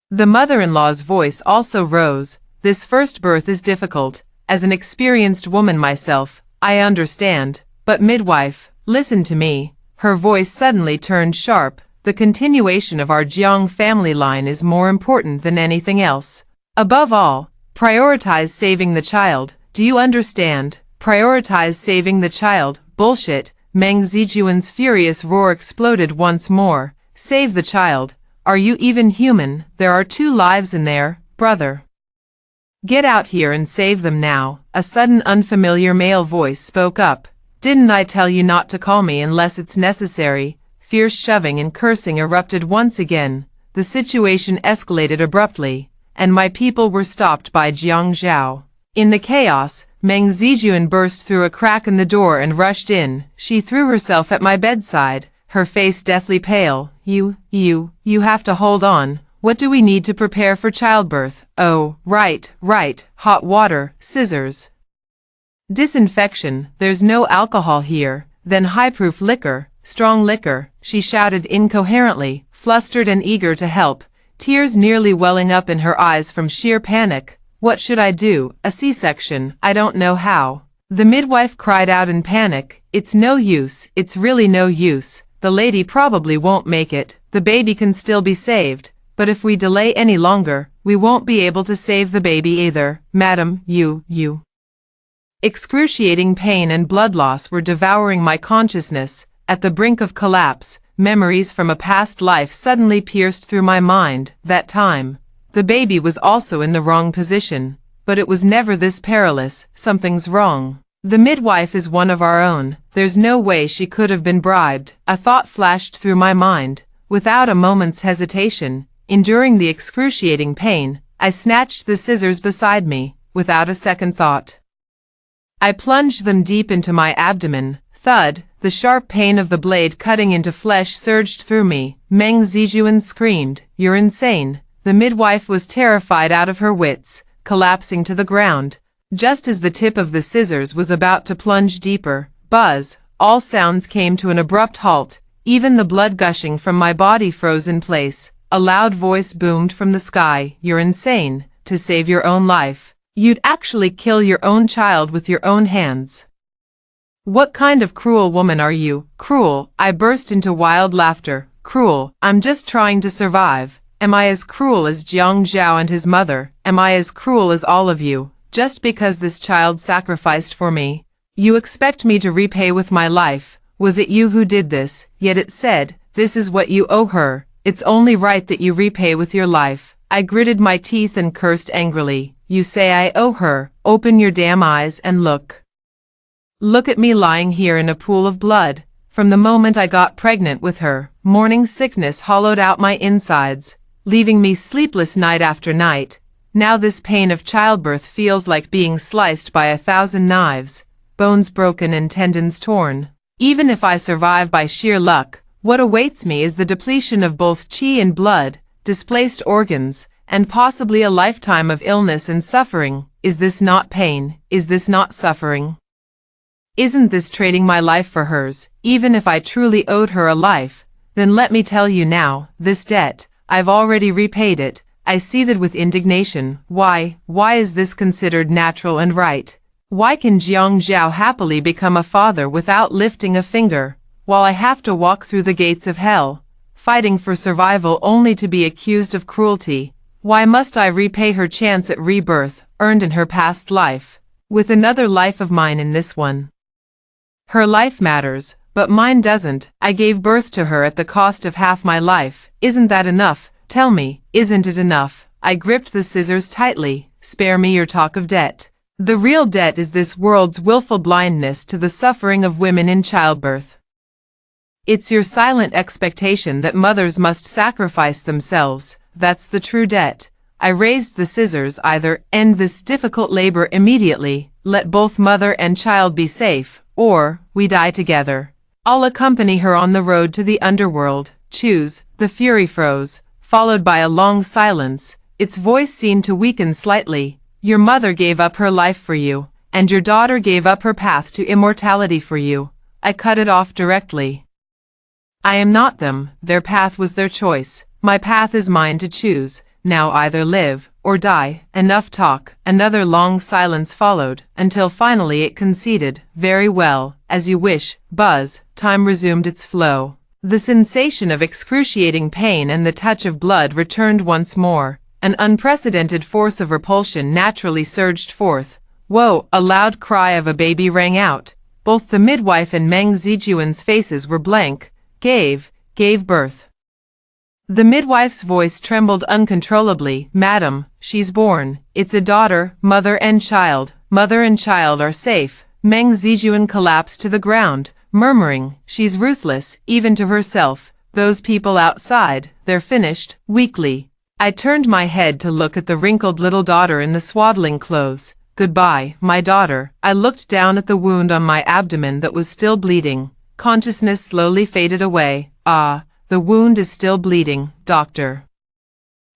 the mother-in-law's voice also rose. This first birth is difficult. As an experienced woman myself, I understand. But midwife, listen to me. Her voice suddenly turned sharp. The continuation of our Jiang family line is more important than anything else. Above all, prioritize saving the child. Do you understand? Prioritize saving the child. Bullshit. Meng Zijuan's furious roar exploded once more. Save the child. Are you even human? There are 2 lives in there, brother. Get out here and save them now. A sudden unfamiliar male voice spoke up. Didn't I tell you not to call me unless it's necessary? Fierce shoving and cursing erupted once again. The situation escalated abruptly, and my people were stopped by Jiang Zhao. In the chaos, Meng Zijuan burst through a crack in the door and rushed in. She threw herself at my bedside, her face deathly pale. You have to hold on. What do we need to prepare for childbirth? Oh, right, hot water, scissors. Disinfection, there's no alcohol here. Then high-proof liquor, strong liquor, she shouted incoherently, flustered and eager to help, tears nearly welling up in her eyes from sheer panic. What should I do? A C-section, I don't know how. The midwife cried out in panic. It's no use, it's really no use. The lady probably won't make it. The baby can still be saved. But if we delay any longer, we won't be able to save the baby either. Madam, you. Excruciating pain and blood loss were devouring my consciousness. At the brink of collapse, memories from a past life suddenly pierced through my mind. That time, the baby was also in the wrong position. But it was never this perilous. Something's wrong. The midwife is one of our own. There's no way she could have been bribed. A thought flashed through my mind. Without a moment's hesitation, enduring the excruciating pain, I snatched the scissors beside me, without a second thought. I plunged them deep into my abdomen. Thud, the sharp pain of the blade cutting into flesh surged through me. Meng Zijuan screamed, "You're insane." The midwife was terrified out of her wits, collapsing to the ground. Just as the tip of the scissors was about to plunge deeper, buzz, all sounds came to an abrupt halt. Even the blood gushing from my body froze in place. A loud voice boomed from the sky. "You're insane. To save your own life, you'd actually kill your own child with your own hands. What kind of cruel woman are you?" "Cruel?" I burst into wild laughter. "Cruel? I'm just trying to survive. Am I as cruel as Jiang Zhao and his mother? Am I as cruel as all of you, just because this child sacrificed for me? You expect me to repay with my life? Was it you who did this?" Yet it said, "This is what you owe her. It's only right that you repay with your life." I gritted my teeth and cursed angrily. "You say I owe her? Open your damn eyes and look. Look at me lying here in a pool of blood. From the moment I got pregnant with her, morning sickness hollowed out my insides, leaving me sleepless night after night. Now this pain of childbirth feels like being sliced by 1,000 knives, bones broken and tendons torn. Even if I survive by sheer luck, what awaits me is the depletion of both chi and blood, displaced organs, and possibly a lifetime of illness and suffering. Is this not pain? Is this not suffering? Isn't this trading my life for hers? Even if I truly owed her a life, then let me tell you now, this debt, I've already repaid it. I seethed with indignation. Why is this considered natural and right? Why can Jiang Zhao happily become a father without lifting a finger, while I have to walk through the gates of hell, fighting for survival only to be accused of cruelty? Why must I repay her chance at rebirth, earned in her past life, with another life of mine in this one? Her life matters, but mine doesn't. I gave birth to her at the cost of half my life. Isn't that enough Tell me, isn't it enough? I gripped the scissors tightly. Spare me your talk of debt. The real debt is this world's willful blindness to the suffering of women in childbirth. It's your silent expectation that mothers must sacrifice themselves. That's the true debt. I raised the scissors. Either end this difficult labor immediately, let both mother and child be safe, or we die together. I'll accompany her on the road to the underworld. Choose. The fury froze, followed by a long silence. Its voice seemed to weaken slightly. Your mother gave up her life for you, and your daughter gave up her path to immortality for you. I cut it off directly. I am not them. Their path was their choice. My path is mine to choose. Now either live or die. Enough talk. Another long silence followed, until finally it conceded. Very well, as you wish, Buzz. Time resumed its flow. The sensation of excruciating pain and the touch of blood returned once more. An unprecedented force of repulsion naturally surged forth. Whoa! A loud cry of a baby rang out. Both the midwife and Meng Zijuan's faces were blank. Gave birth. The midwife's voice trembled uncontrollably. Madam, she's born. It's a daughter, mother and child. Mother and child are safe. Meng Zijuan collapsed to the ground, murmuring, she's ruthless, even to herself. Those people outside, they're finished. Weakly, I turned my head to look at the wrinkled little daughter in the swaddling clothes. Goodbye, my daughter. I looked down at the wound on my abdomen that was still bleeding. Consciousness slowly faded away. Ah, the wound is still bleeding, doctor.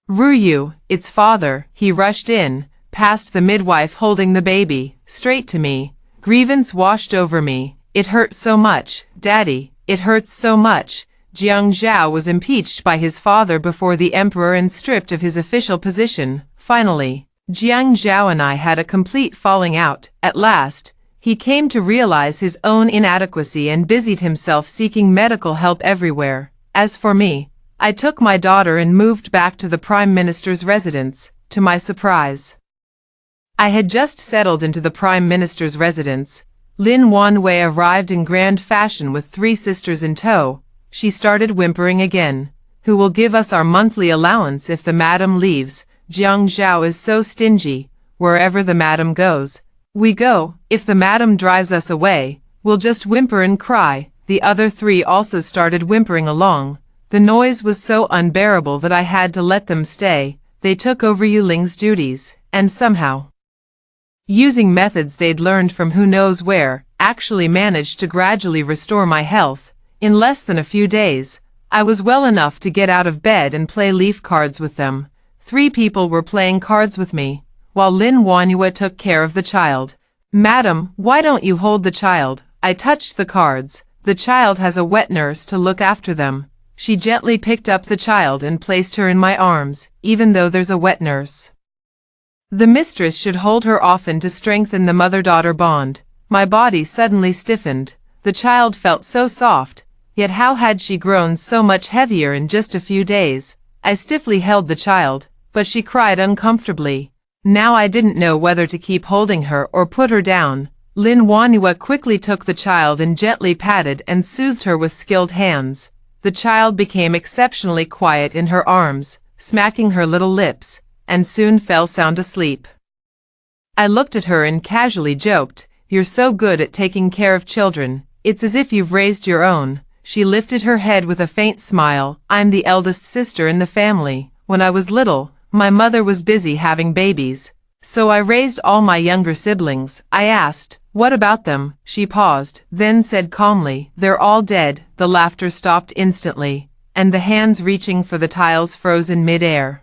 Ruyu, its father. He rushed in, past the midwife holding the baby, straight to me. Grievance washed over me. It hurt so much, Daddy. It hurts so much. Jiang Zhao was impeached by his father before the emperor and stripped of his official position. Finally, Jiang Zhao and I had a complete falling out. At last, he came to realize his own inadequacy and busied himself seeking medical help everywhere. As for me, I took my daughter and moved back to the Prime Minister's residence. To my surprise, I had just settled into the Prime Minister's residence. Lin Wanwei arrived in grand fashion with 3 sisters in tow. She started whimpering again. Who will give us our monthly allowance if the madam leaves? Jiang Zhao is so stingy. Wherever the madam goes, we go. If the madam drives us away, we'll just whimper and cry. The other 3 also started whimpering along. The noise was so unbearable that I had to let them stay. They took over Yuling's duties, and somehow, using methods they'd learned from who knows where, actually managed to gradually restore my health. In less than a few days, I was well enough to get out of bed and play leaf cards with them. 3 people were playing cards with me, while Lin Wanhua took care of the child. Madam, why don't you hold the child? I touched the cards. The child has a wet nurse to look after them. She gently picked up the child and placed her in my arms, even though there's a wet nurse. The mistress should hold her often to strengthen the mother-daughter bond. My body suddenly stiffened. The child felt so soft. Yet how had she grown so much heavier in just a few days? I stiffly held the child, but she cried uncomfortably. Now I didn't know whether to keep holding her or put her down. Lin Wanhua quickly took the child and gently patted and soothed her with skilled hands. The child became exceptionally quiet in her arms, smacking her little lips, and soon fell sound asleep. I looked at her and casually joked, "You're so good at taking care of children. It's as if you've raised your own." She lifted her head with a faint smile. I'm the eldest sister in the family. When I was little, my mother was busy having babies, so I raised all my younger siblings. I asked, what about them? She paused, then said calmly, they're all dead. The laughter stopped instantly, and the hands reaching for the tiles froze in mid-air.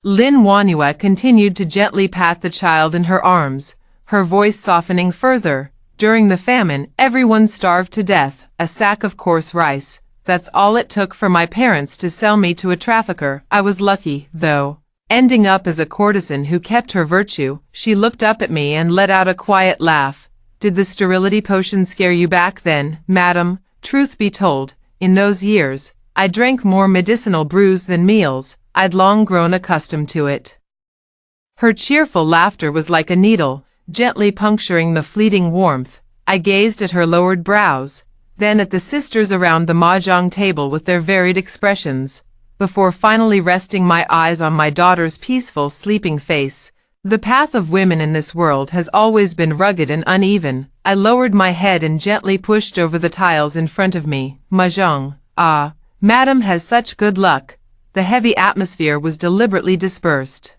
Lin Wanhua continued to gently pat the child in her arms, her voice softening further. During the famine, everyone starved to death. A sack of coarse rice. That's all it took for my parents to sell me to a trafficker. I was lucky, though, ending up as a courtesan who kept her virtue. She looked up at me and let out a quiet laugh. Did the sterility potion scare you back then, madam? Truth be told, in those years, I drank more medicinal brews than meals. I'd long grown accustomed to it. Her cheerful laughter was like a needle, gently puncturing the fleeting warmth. I gazed at her lowered brows, then at the sisters around the mahjong table with their varied expressions. before finally resting my eyes on my daughter's peaceful sleeping face. The path of women in this world has always been rugged and uneven. I lowered my head and gently pushed over the tiles in front of me. Mahjong. Ah, Madam has such good luck. The heavy atmosphere was deliberately dispersed.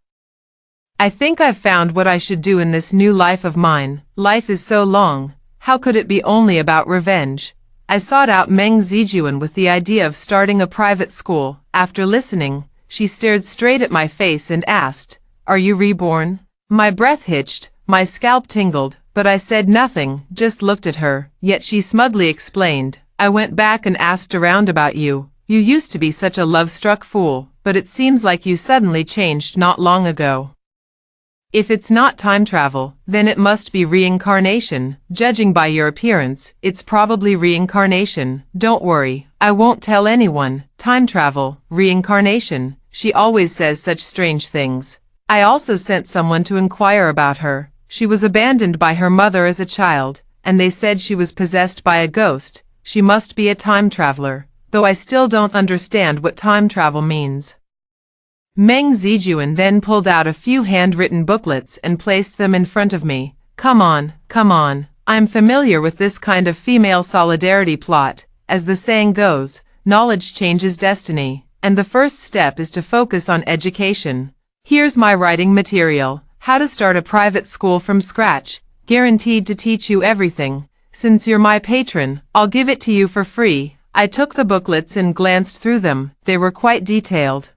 I think I've found what I should do in this new life of mine. Life is so long. How could it be only about revenge? I sought out Meng Zijuan with the idea of starting a private school. After listening, she stared straight at my face and asked, "Are you reborn?" My breath hitched, my scalp tingled, but I said nothing, just looked at her. Yet she smugly explained, "I went back and asked around about you. You used to be such a love-struck fool, but it seems like you suddenly changed not long ago. If it's not time travel, then it must be reincarnation. Judging by your appearance, it's probably reincarnation. Don't worry, I won't tell anyone. Time travel, reincarnation. She always says such strange things." I also sent someone to inquire about her. She was abandoned by her mother as a child, and they said she was possessed by a ghost. She must be a time traveler, though I still don't understand what time travel means. Meng Zijuan then pulled out a few handwritten booklets and placed them in front of me. Come on, I'm familiar with this kind of female solidarity plot. As the saying goes, knowledge changes destiny, and the first step is to focus on education. Here's my writing material, how to start a private school from scratch, guaranteed to teach you everything. Since you're my patron, I'll give it to you for free. I took the booklets and glanced through them. They were quite detailed.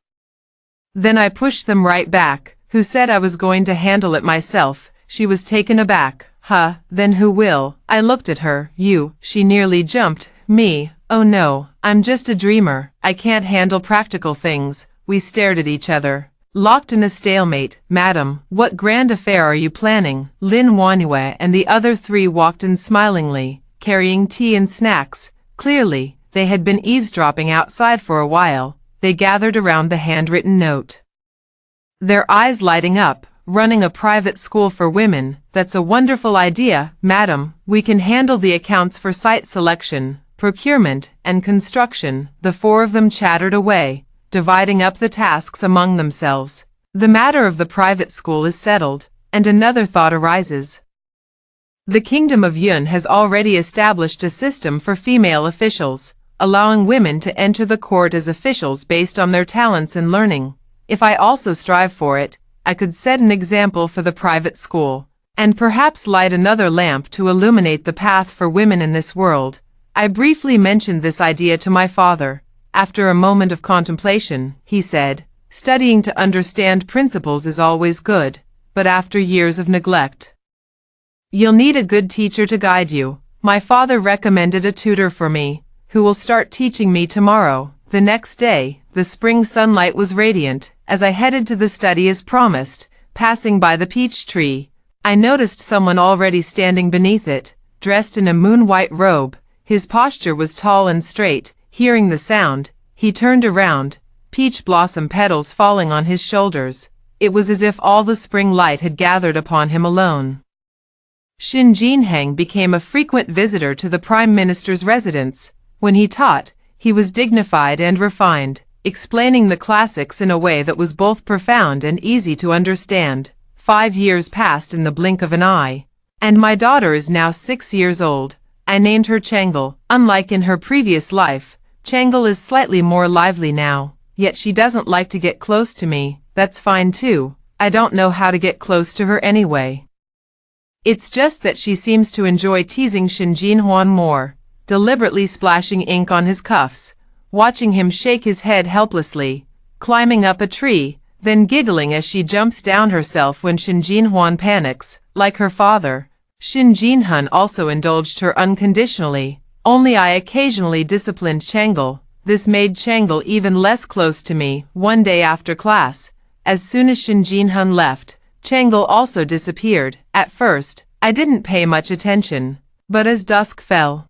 Then I pushed them right back. Who said I was going to handle it myself? She was taken aback. Huh, then who will? I looked at her. You. She nearly jumped. Me. Oh no, I'm just a dreamer. I can't handle practical things. We stared at each other, locked in a stalemate. Madam, what grand affair are you planning? Lin Wanhue and the other three walked in smilingly, carrying tea and snacks. Clearly, they had been eavesdropping outside for a while. They gathered around the handwritten note, their eyes lighting up. Running a private school for women, that's a wonderful idea, madam. We can handle the accounts for site selection, procurement, and construction. The four of them chattered away, dividing up the tasks among themselves. The matter of the private school is settled, and another thought arises. The Kingdom of Yun has already established a system for female officials, allowing women to enter the court as officials based on their talents and learning. If I also strive for it, I could set an example for the private school, and perhaps light another lamp to illuminate the path for women in this world. I briefly mentioned this idea to my father. After a moment of contemplation, he said, "Studying to understand principles is always good, but after years of neglect, you'll need a good teacher to guide you." My father recommended a tutor for me, who will start teaching me tomorrow. The next day, the spring sunlight was radiant. As I headed to the study as promised, passing by the peach tree, I noticed someone already standing beneath it, dressed in a moon-white robe. His posture was tall and straight. Hearing the sound, he turned around, peach blossom petals falling on his shoulders. It was as if all the spring light had gathered upon him alone. Xin Jinheng became a frequent visitor to the Prime Minister's residence. When he taught, he was dignified and refined, explaining the classics in a way that was both profound and easy to understand. 5 years passed in the blink of an eye, and my daughter is now 6 years old. I named her Changel. Unlike in her previous life, Changel is slightly more lively now, yet she doesn't like to get close to me. That's fine too. I don't know how to get close to her anyway. It's just that she seems to enjoy teasing Xin Jinhuan more, deliberately splashing ink on his cuffs, watching him shake his head helplessly, climbing up a tree, then giggling as she jumps down herself when Xin Jinhuan panics. Like her father, Xin Jinhun also indulged her unconditionally. Only I occasionally disciplined Changel. This made Changel even less close to me. One day after class, as soon as Xin Jinhun left, Changel also disappeared. At first, I didn't pay much attention, but as dusk fell,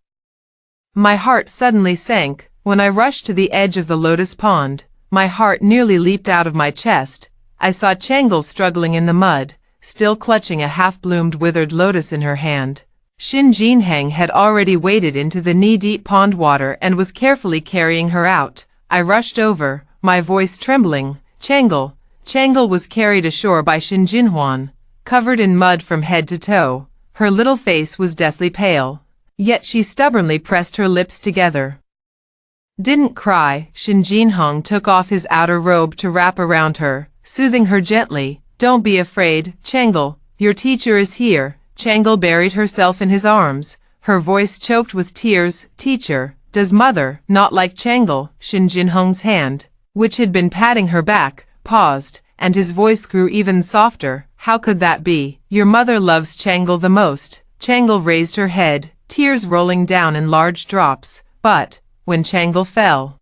my heart suddenly sank. When I rushed to the edge of the lotus pond, my heart nearly leaped out of my chest. I saw Changel struggling in the mud, still clutching a half-bloomed withered lotus in her hand. Xin Jinheng had already waded into the knee-deep pond water and was carefully carrying her out. I rushed over, my voice trembling. Changle. Changle was carried ashore by Shin Jinhwan, covered in mud from head to toe. Her little face was deathly pale, yet she stubbornly pressed her lips together. Didn't cry. Shin Jinhong took off his outer robe to wrap around her, soothing her gently. Don't be afraid, Changle. Your teacher is here. Changle buried herself in his arms, her voice choked with tears. Teacher, does mother not like Changle? Shin Jinhong's hand, which had been patting her back, paused, and his voice grew even softer. How could that be? Your mother loves Changle the most. Changle raised her head, tears rolling down in large drops. But when Changle fell,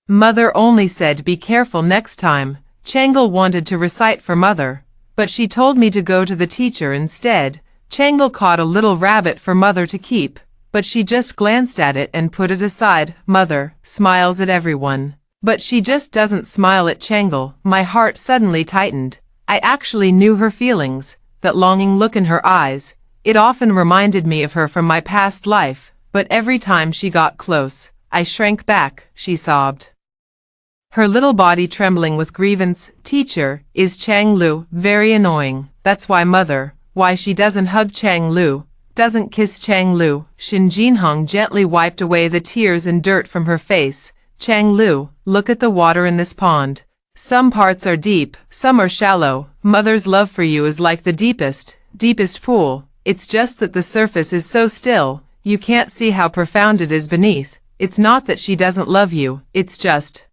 mother only said be careful next time. Changle wanted to recite for mother, but she told me to go to the teacher instead. Changle caught a little rabbit for mother to keep, but she just glanced at it and put it aside. Mother smiles at everyone, but she just doesn't smile at Changle. My heart suddenly tightened. I actually knew her feelings, that longing look in her eyes. It often reminded me of her from my past life, but every time she got close, I shrank back. She sobbed, her little body trembling with grievance. Teacher, is Chang Lu very annoying? That's why mother, why she doesn't hug Chang Lu, doesn't kiss Chang Lu. Shin Jinhong gently wiped away the tears and dirt from her face. Chang Lu, look at the water in this pond. Some parts are deep, some are shallow. Mother's love for you is like the deepest pool. It's just that the surface is so still, you can't see how profound it is beneath. It's not that she doesn't love you, it's just.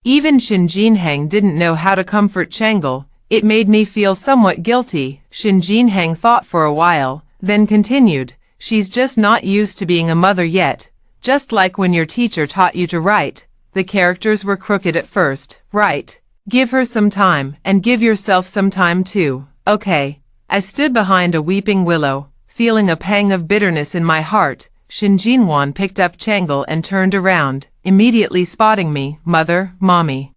Even Shin Jinhang didn't know how to comfort Changle. It made me feel somewhat guilty. Shin Jinhang thought for a while, then continued, she's just not used to being a mother yet. Just like when your teacher taught you to write, the characters were crooked at first, right? Give her some time, and give yourself some time too. Okay. I stood behind a weeping willow, feeling a pang of bitterness in my heart. Shin Jinhwan picked up Changle and turned around, immediately spotting me. Mother, mommy.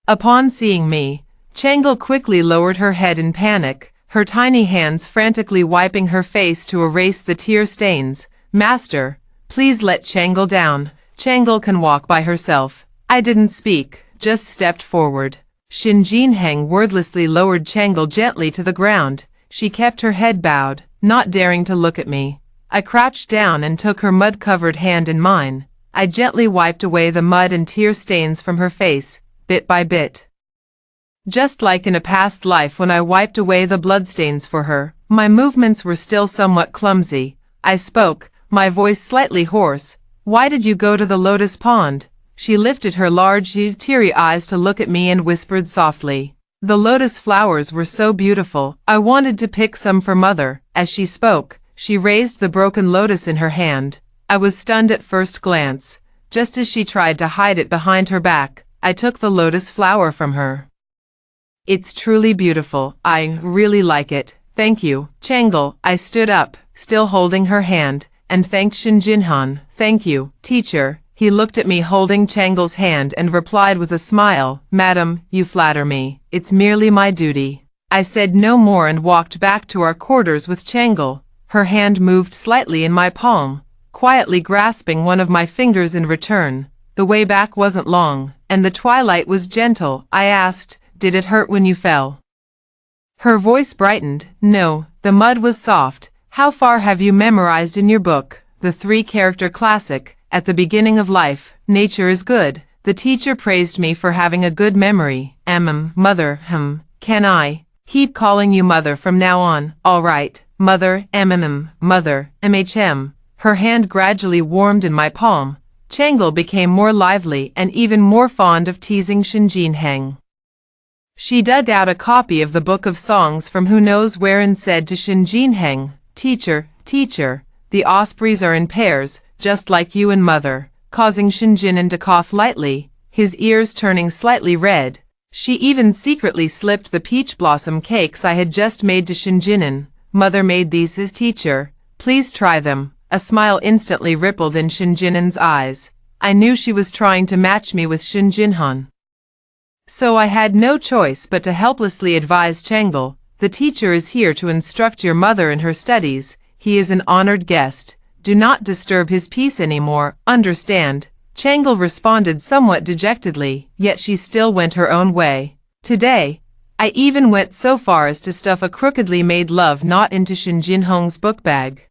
Upon seeing me, Changle quickly lowered her head in panic, her tiny hands frantically wiping her face to erase the tear stains. Master, please let Changle down. Changle can walk by herself. I didn't speak, just stepped forward. Shin Jinhang wordlessly lowered Changle gently to the ground. She kept her head bowed, not daring to look at me. I crouched down and took her mud-covered hand in mine. I gently wiped away the mud and tear stains from her face, bit by bit. Just like in a past life when I wiped away the bloodstains for her, my movements were still somewhat clumsy. I spoke, my voice slightly hoarse. Why did you go to the lotus pond? She lifted her large, teary eyes to look at me and whispered softly. The lotus flowers were so beautiful, I wanted to pick some for mother. As she spoke, she raised the broken lotus in her hand. I was stunned at first glance. Just as she tried to hide it behind her back, I took the lotus flower from her. It's truly beautiful. I really like it. Thank you, Changle. I stood up, still holding her hand, and thanked Shin Jinhan. Thank you, teacher. He looked at me holding Changle's hand and replied with a smile, Madam, you flatter me. It's merely my duty. I said no more and walked back to our quarters with Changle. Her hand moved slightly in my palm, quietly grasping one of my fingers in return. The way back wasn't long, and the twilight was gentle. I asked, did it hurt when you fell? Her voice brightened. No, the mud was soft. How far have you memorized in your book? The 3-character classic. At the beginning of life, nature is good. The teacher praised me for having a good memory. Mother, can I keep calling you mother from now on? All right, mother, mother, Her hand gradually warmed in my palm. Changle became more lively and even more fond of teasing Shin Jinhang. She dug out a copy of the book of songs from who knows where and said to Shin Jinhang, Teacher, the ospreys are in pairs, just like you and mother, causing Shin Jinan to cough lightly, his ears turning slightly red. She even secretly slipped the peach blossom cakes I had just made to Shin Jinan. Mother made these as teacher. Please try them. A smile instantly rippled in Shin Jinan's eyes. I knew she was trying to match me with Shin Jinhan. So I had no choice but to helplessly advise Changle, the teacher is here to instruct your mother in her studies. He is an honored guest. Do not disturb his peace anymore, understand? Changle responded somewhat dejectedly, yet she still went her own way. Today, I even went so far as to stuff a crookedly made love knot into Shin Jin-hong's book bag,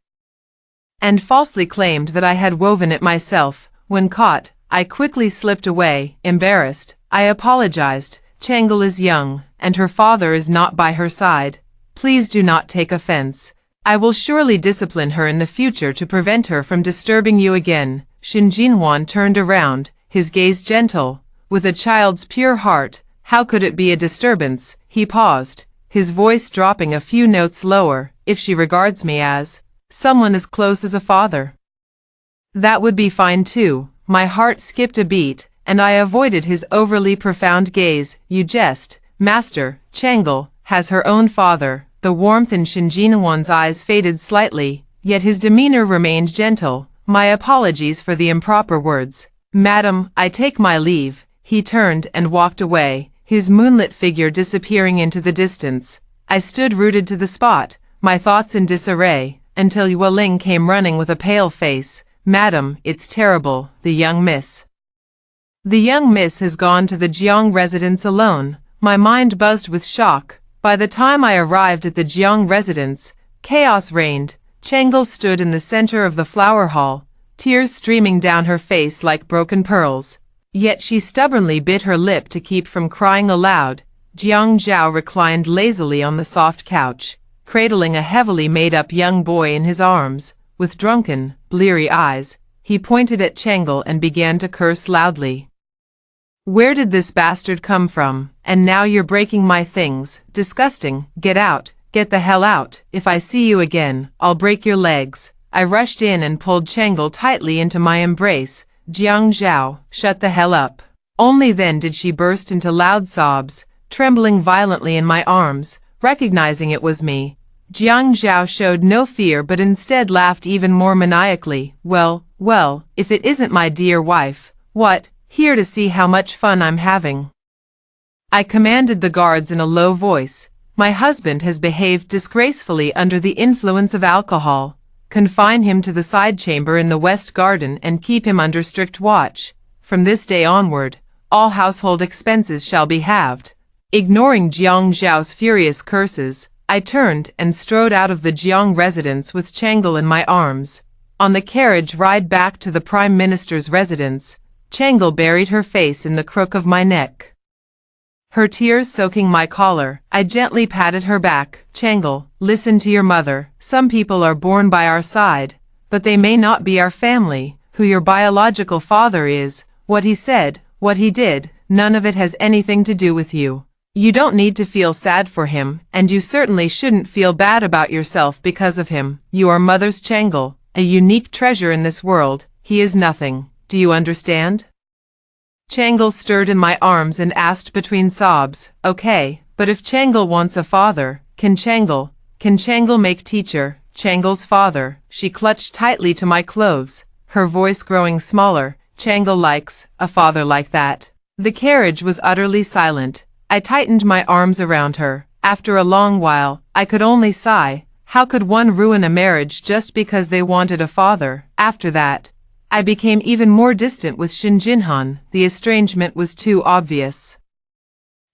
and falsely claimed that I had woven it myself. When caught, I quickly slipped away, embarrassed. I apologized. Changle is young, and her father is not by her side. Please do not take offense. I will surely discipline her in the future to prevent her from disturbing you again. Shin Jinhwan turned around, his gaze gentle. With a child's pure heart, how could it be a disturbance? He paused, his voice dropping a few notes lower. If she regards me as someone as close as a father, that would be fine too. My heart skipped a beat, and I avoided his overly profound gaze. You jest, master. Changle has her own father. The warmth in Shin Jinhwan's eyes faded slightly, yet his demeanor remained gentle. My apologies for the improper words. Madam, I take my leave. He turned and walked away, his moonlit figure disappearing into the distance. I stood rooted to the spot, my thoughts in disarray, until Yue Ling came running with a pale face. Madam, it's terrible. The young miss has gone to the Jiang residence alone. My mind buzzed with shock. By the time I arrived at the Jiang residence, chaos reigned. Changle stood in the center of the flower hall, tears streaming down her face like broken pearls. Yet she stubbornly bit her lip to keep from crying aloud. Jiang Zhao reclined lazily on the soft couch, cradling a heavily made-up young boy in his arms. With drunken, bleary eyes, he pointed at Changle and began to curse loudly. Where did this bastard come from? And now you're breaking my things. Disgusting. Get out. Get the hell out. If I see you again, I'll break your legs. I rushed in and pulled Changle tightly into my embrace. Jiang Zhao, shut the hell up. Only then did she burst into loud sobs, trembling violently in my arms. Recognizing it was me, Jiang Zhao showed no fear but instead laughed even more maniacally. Well, if it isn't my dear wife. What? Here to see how much fun I'm having? I commanded the guards in a low voice. My husband has behaved disgracefully under the influence of alcohol. Confine him to the side chamber in the West Garden and keep him under strict watch. From this day onward, all household expenses shall be halved. Ignoring Jiang Zhao's furious curses, I turned and strode out of the Jiang residence with Changle in my arms. On the carriage ride back to the Prime Minister's residence, Changle buried her face in the crook of my neck, her tears soaking my collar. I gently patted her back. Changle, listen to your mother. Some people are born by our side, but they may not be our family. Who your biological father is, what he said, what he did, none of it has anything to do with you. You don't need to feel sad for him, and you certainly shouldn't feel bad about yourself because of him. You are Mother's Changle, a unique treasure in this world. He is nothing. Do you understand? Changle stirred in my arms and asked between sobs, okay, but if Changle wants a father, can Changle make teacher, Changle's father? She clutched tightly to my clothes, her voice growing smaller. Changle likes a father like that. The carriage was utterly silent. I tightened my arms around her. After a long while, I could only sigh. How could one ruin a marriage just because they wanted a father? After that, I became even more distant with Shin Jinhan. The estrangement was too obvious,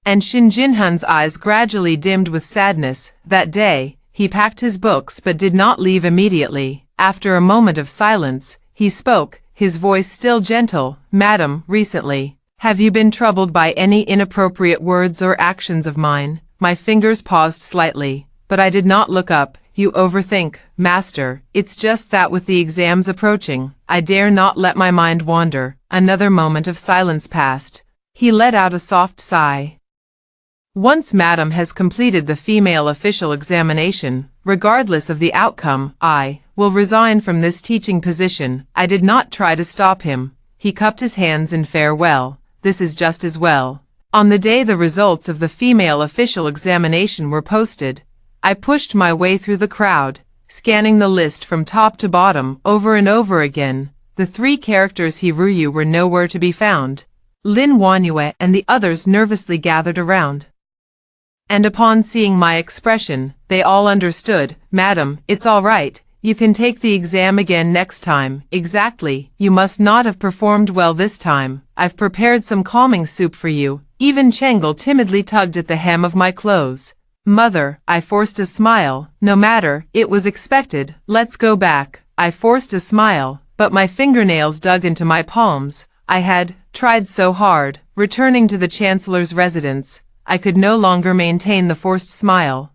and Shin Jinhan's eyes gradually dimmed with sadness. That day, he packed his books but did not leave immediately. After a moment of silence, he spoke, his voice still gentle. Madam, recently, have you been troubled by any inappropriate words or actions of mine? My fingers paused slightly, but I did not look up. You overthink, master. It's just that with the exams approaching, I dare not let my mind wander. Another moment of silence passed. He let out a soft sigh. Once Madam has completed the female official examination, regardless of the outcome, I will resign from this teaching position. I did not try to stop him. He cupped his hands in farewell. This is just as well. On the day the results of the female official examination were posted, I pushed my way through the crowd, scanning the list from top to bottom over and over again. The three characters Hiruyu were nowhere to be found. Lin Wanyue and the others nervously gathered around, and upon seeing my expression, they all understood. Madam, it's all right. You can take the exam again next time. Exactly, you must not have performed well this time. I've prepared some calming soup for you. Even Changle timidly tugged at the hem of my clothes. Mother, I forced a smile. No matter, it was expected. Let's go back. I forced a smile, but my fingernails dug into my palms. I had tried so hard. Returning to the Chancellor's residence, I could no longer maintain the forced smile.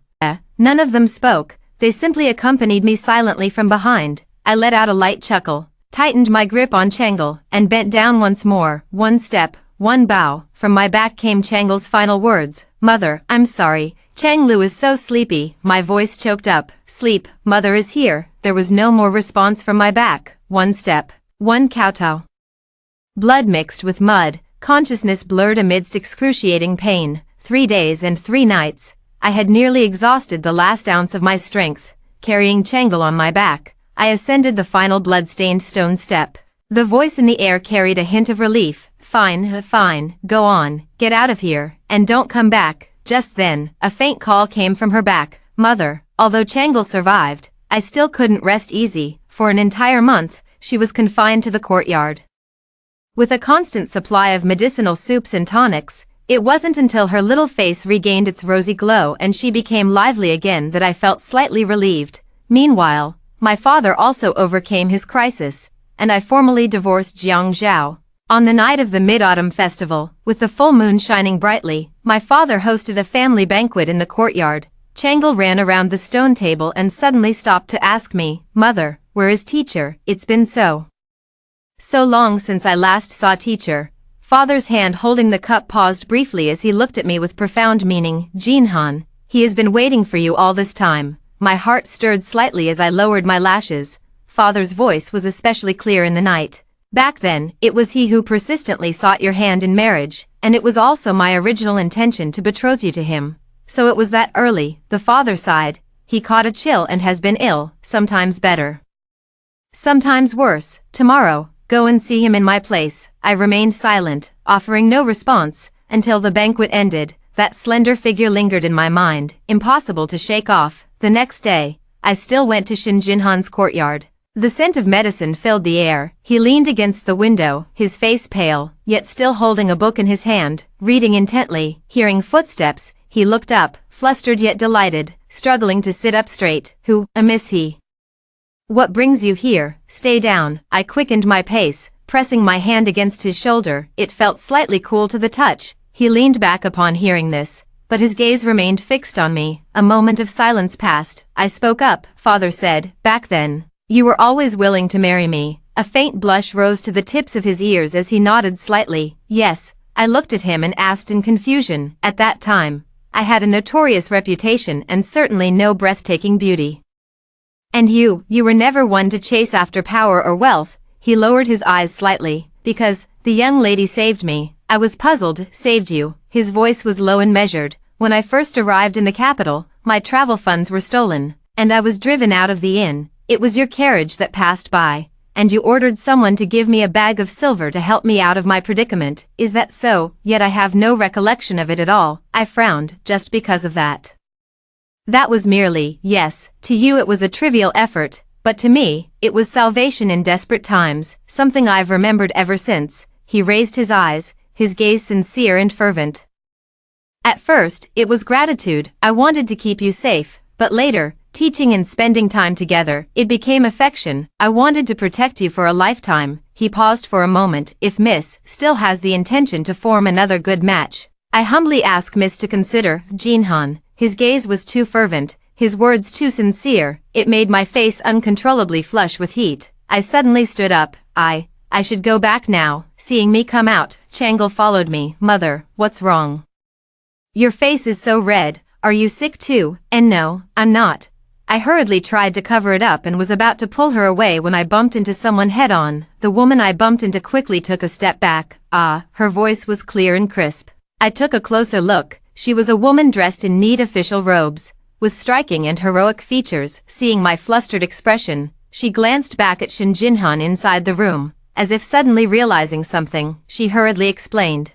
None of them spoke. They simply accompanied me silently from behind. I let out a light chuckle, tightened my grip on Changle, and bent down once more. One step, one bow. From my back came Changle's final words. Mother, I'm sorry. Changlu is so sleepy. My voice choked up. Sleep, mother is here. There was no more response from my back. One step, one kowtow. Blood mixed with mud, consciousness blurred amidst excruciating pain. 3 days and 3 nights. I had nearly exhausted the last ounce of my strength. Carrying Changle on my back, I ascended the final blood-stained stone step. The voice in the air carried a hint of relief. Fine, fine, go on, get out of here, and don't come back. Just then, a faint call came from her back. Mother. Although Changle survived, I still couldn't rest easy. For an entire month, she was confined to the courtyard. With a constant supply of medicinal soups and tonics, it wasn't until her little face regained its rosy glow and she became lively again that I felt slightly relieved. Meanwhile, my father also overcame his crisis, and I formally divorced Jiang Zhao. On the night of the Mid-Autumn Festival, with the full moon shining brightly, my father hosted a family banquet in the courtyard. Changle ran around the stone table and suddenly stopped to ask me, Mother, where is teacher? It's been so long since I last saw teacher. Father's hand holding the cup paused briefly as he looked at me with profound meaning. Jinhan, he has been waiting for you all this time. My heart stirred slightly as I lowered my lashes. Father's voice was especially clear in the night. Back then, it was he who persistently sought your hand in marriage, and it was also my original intention to betroth you to him. So it was that early. The father sighed. He caught a chill and has been ill, sometimes better, sometimes worse. Tomorrow, go and see him in my place. I remained silent, offering no response, until the banquet ended. That slender figure lingered in my mind, impossible to shake off. The next day, I still went to Shinjinhan's courtyard. The scent of medicine filled the air. He leaned against the window, his face pale, yet still holding a book in his hand, reading intently. Hearing footsteps, he looked up, flustered yet delighted, struggling to sit up straight. Who, amiss he? What brings you here? Stay down. I quickened my pace, pressing my hand against his shoulder. It felt slightly cool to the touch. He leaned back upon hearing this, but his gaze remained fixed on me. A moment of silence passed. I spoke up. Father said, back then, you were always willing to marry me. A faint blush rose to the tips of his ears as he nodded slightly. Yes. I looked at him and asked in confusion. At that time, I had a notorious reputation and certainly no breathtaking beauty. And you were never one to chase after power or wealth. He lowered his eyes slightly. Because the young lady saved me. I was puzzled. Saved you. His voice was low and measured. When I first arrived in the capital, my travel funds were stolen, and I was driven out of the inn. It was your carriage that passed by, and you ordered someone to give me a bag of silver to help me out of my predicament. Is that so? Yet I have no recollection of it at all. I frowned, just because of that. That was merely, yes, to you it was a trivial effort, but to me, it was salvation in desperate times, something I've remembered ever since. He raised his eyes, his gaze sincere and fervent. At first, it was gratitude. I wanted to keep you safe, but later, teaching and spending time together, it became affection. I wanted to protect you for a lifetime. He paused for a moment. If Miss still has the intention to form another good match, I humbly ask Miss to consider. Jinhan. His gaze was too fervent, his words too sincere. It made my face uncontrollably flush with heat. I suddenly stood up. I should go back now. Seeing me come out, Changle followed me. Mother, what's wrong? Your face is so red. Are you sick too? And no, I'm not. I hurriedly tried to cover it up and was about to pull her away when I bumped into someone head-on. The woman I bumped into quickly took a step back. Her voice was clear and crisp. I took a closer look. She was a woman dressed in neat official robes, with striking and heroic features. Seeing my flustered expression, she glanced back at Shinjinhan inside the room. As if suddenly realizing something, she hurriedly explained.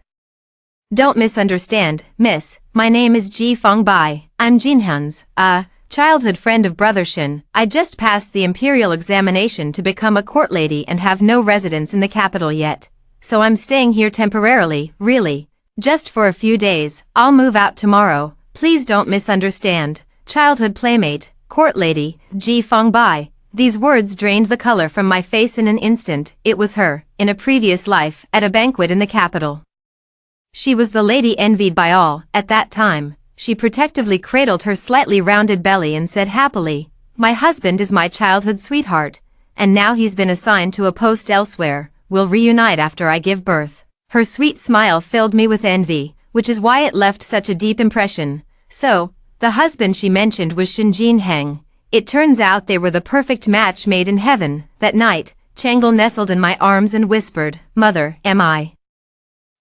Don't misunderstand, miss. My name is Ji Fengbai. I'm Jinhan's, childhood friend of Brother Shin. I just passed the imperial examination to become a court lady and have no residence in the capital yet. So I'm staying here temporarily, really. Just for a few days. I'll move out tomorrow. Please don't misunderstand. Childhood playmate, court lady, Ji Fengbai. These words drained the color from my face in an instant. It was her, in a previous life, at a banquet in the capital. She was the lady envied by all. At that time, she protectively cradled her slightly rounded belly and said happily, "My husband is my childhood sweetheart, and now he's been assigned to a post elsewhere. We'll reunite after I give birth." Her sweet smile filled me with envy, which is why it left such a deep impression. So, the husband she mentioned was Shinjin Heng. It turns out they were the perfect match made in heaven. That night, Changel nestled in my arms and whispered, "Mother, am I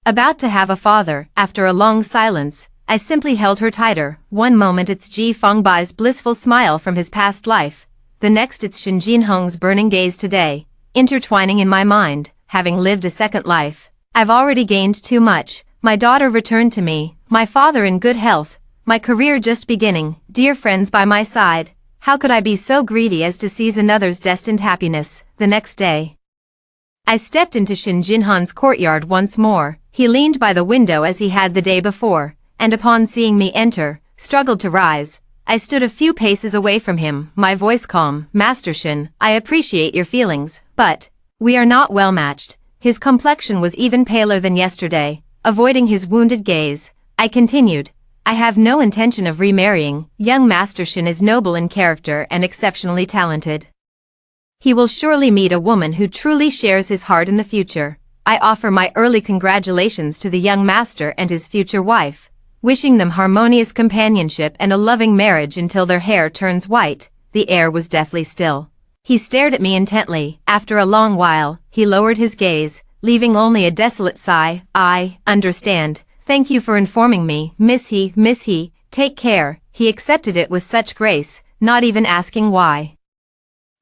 about to have a father?" After a long silence, I simply held her tighter. One moment it's Ji Fengbai's blissful smile from his past life, the next it's Shinjin Heng's burning gaze today, intertwining in my mind. Having lived a second life, I've already gained too much. My daughter returned to me, my father in good health, my career just beginning, dear friends by my side. How could I be so greedy as to seize another's destined happiness? The next day, I stepped into Shinjin Han's courtyard once more. He leaned by the window as he had the day before, and upon seeing me enter, struggled to rise. I stood a few paces away from him, my voice calm. "Master Shin, I appreciate your feelings, but we are not well matched." His complexion was even paler than yesterday. Avoiding his wounded gaze, I continued, "I have no intention of remarrying. Young Master Shin is noble in character and exceptionally talented. He will surely meet a woman who truly shares his heart in the future. I offer my early congratulations to the young master and his future wife, wishing them harmonious companionship and a loving marriage until their hair turns white." The air was deathly still. He stared at me intently. After a long while, he lowered his gaze, leaving only a desolate sigh. "I understand. Thank you for informing me, Miss He. Take care." He accepted it with such grace, not even asking why.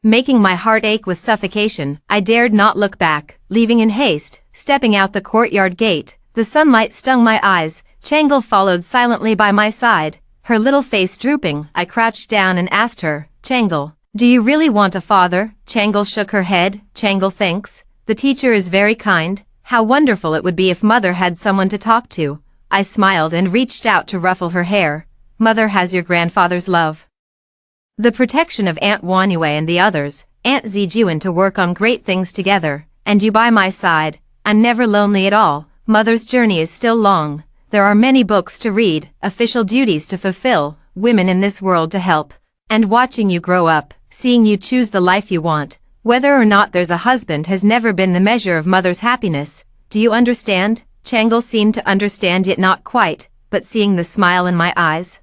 Making my heart ache with suffocation, I dared not look back, leaving in haste. Stepping out the courtyard gate, the sunlight stung my eyes. Changel followed silently by my side, her little face drooping. I crouched down and asked her, "Changel, do you really want a father?" Changel shook her head. "Changel thinks the teacher is very kind. How wonderful it would be if mother had someone to talk to." I smiled and reached out to ruffle her hair. "Mother has your grandfather's love, the protection of Aunt Wanyue and the others, Aunt Zijuan, to work on great things together, and you by my side. I'm never lonely at all. Mother's journey is still long. There are many books to read, official duties to fulfill, women in this world to help, and watching you grow up, seeing you choose the life you want. Whether or not there's a husband has never been the measure of mother's happiness. Do you understand?" Changel seemed to understand, yet not quite, but seeing the smile in my eyes,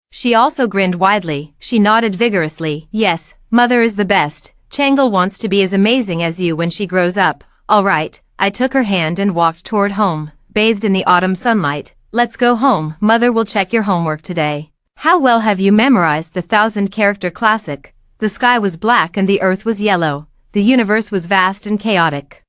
she also grinned widely. She nodded vigorously. "Yes, mother is the best. Changel wants to be as amazing as you when she grows up." "All right." I took her hand and walked toward home, bathed in the autumn sunlight. "Let's go home. Mother will check your homework today." "How well have you memorized the 1,000-character classic?" The sky was black and the earth was yellow. The universe was vast and chaotic.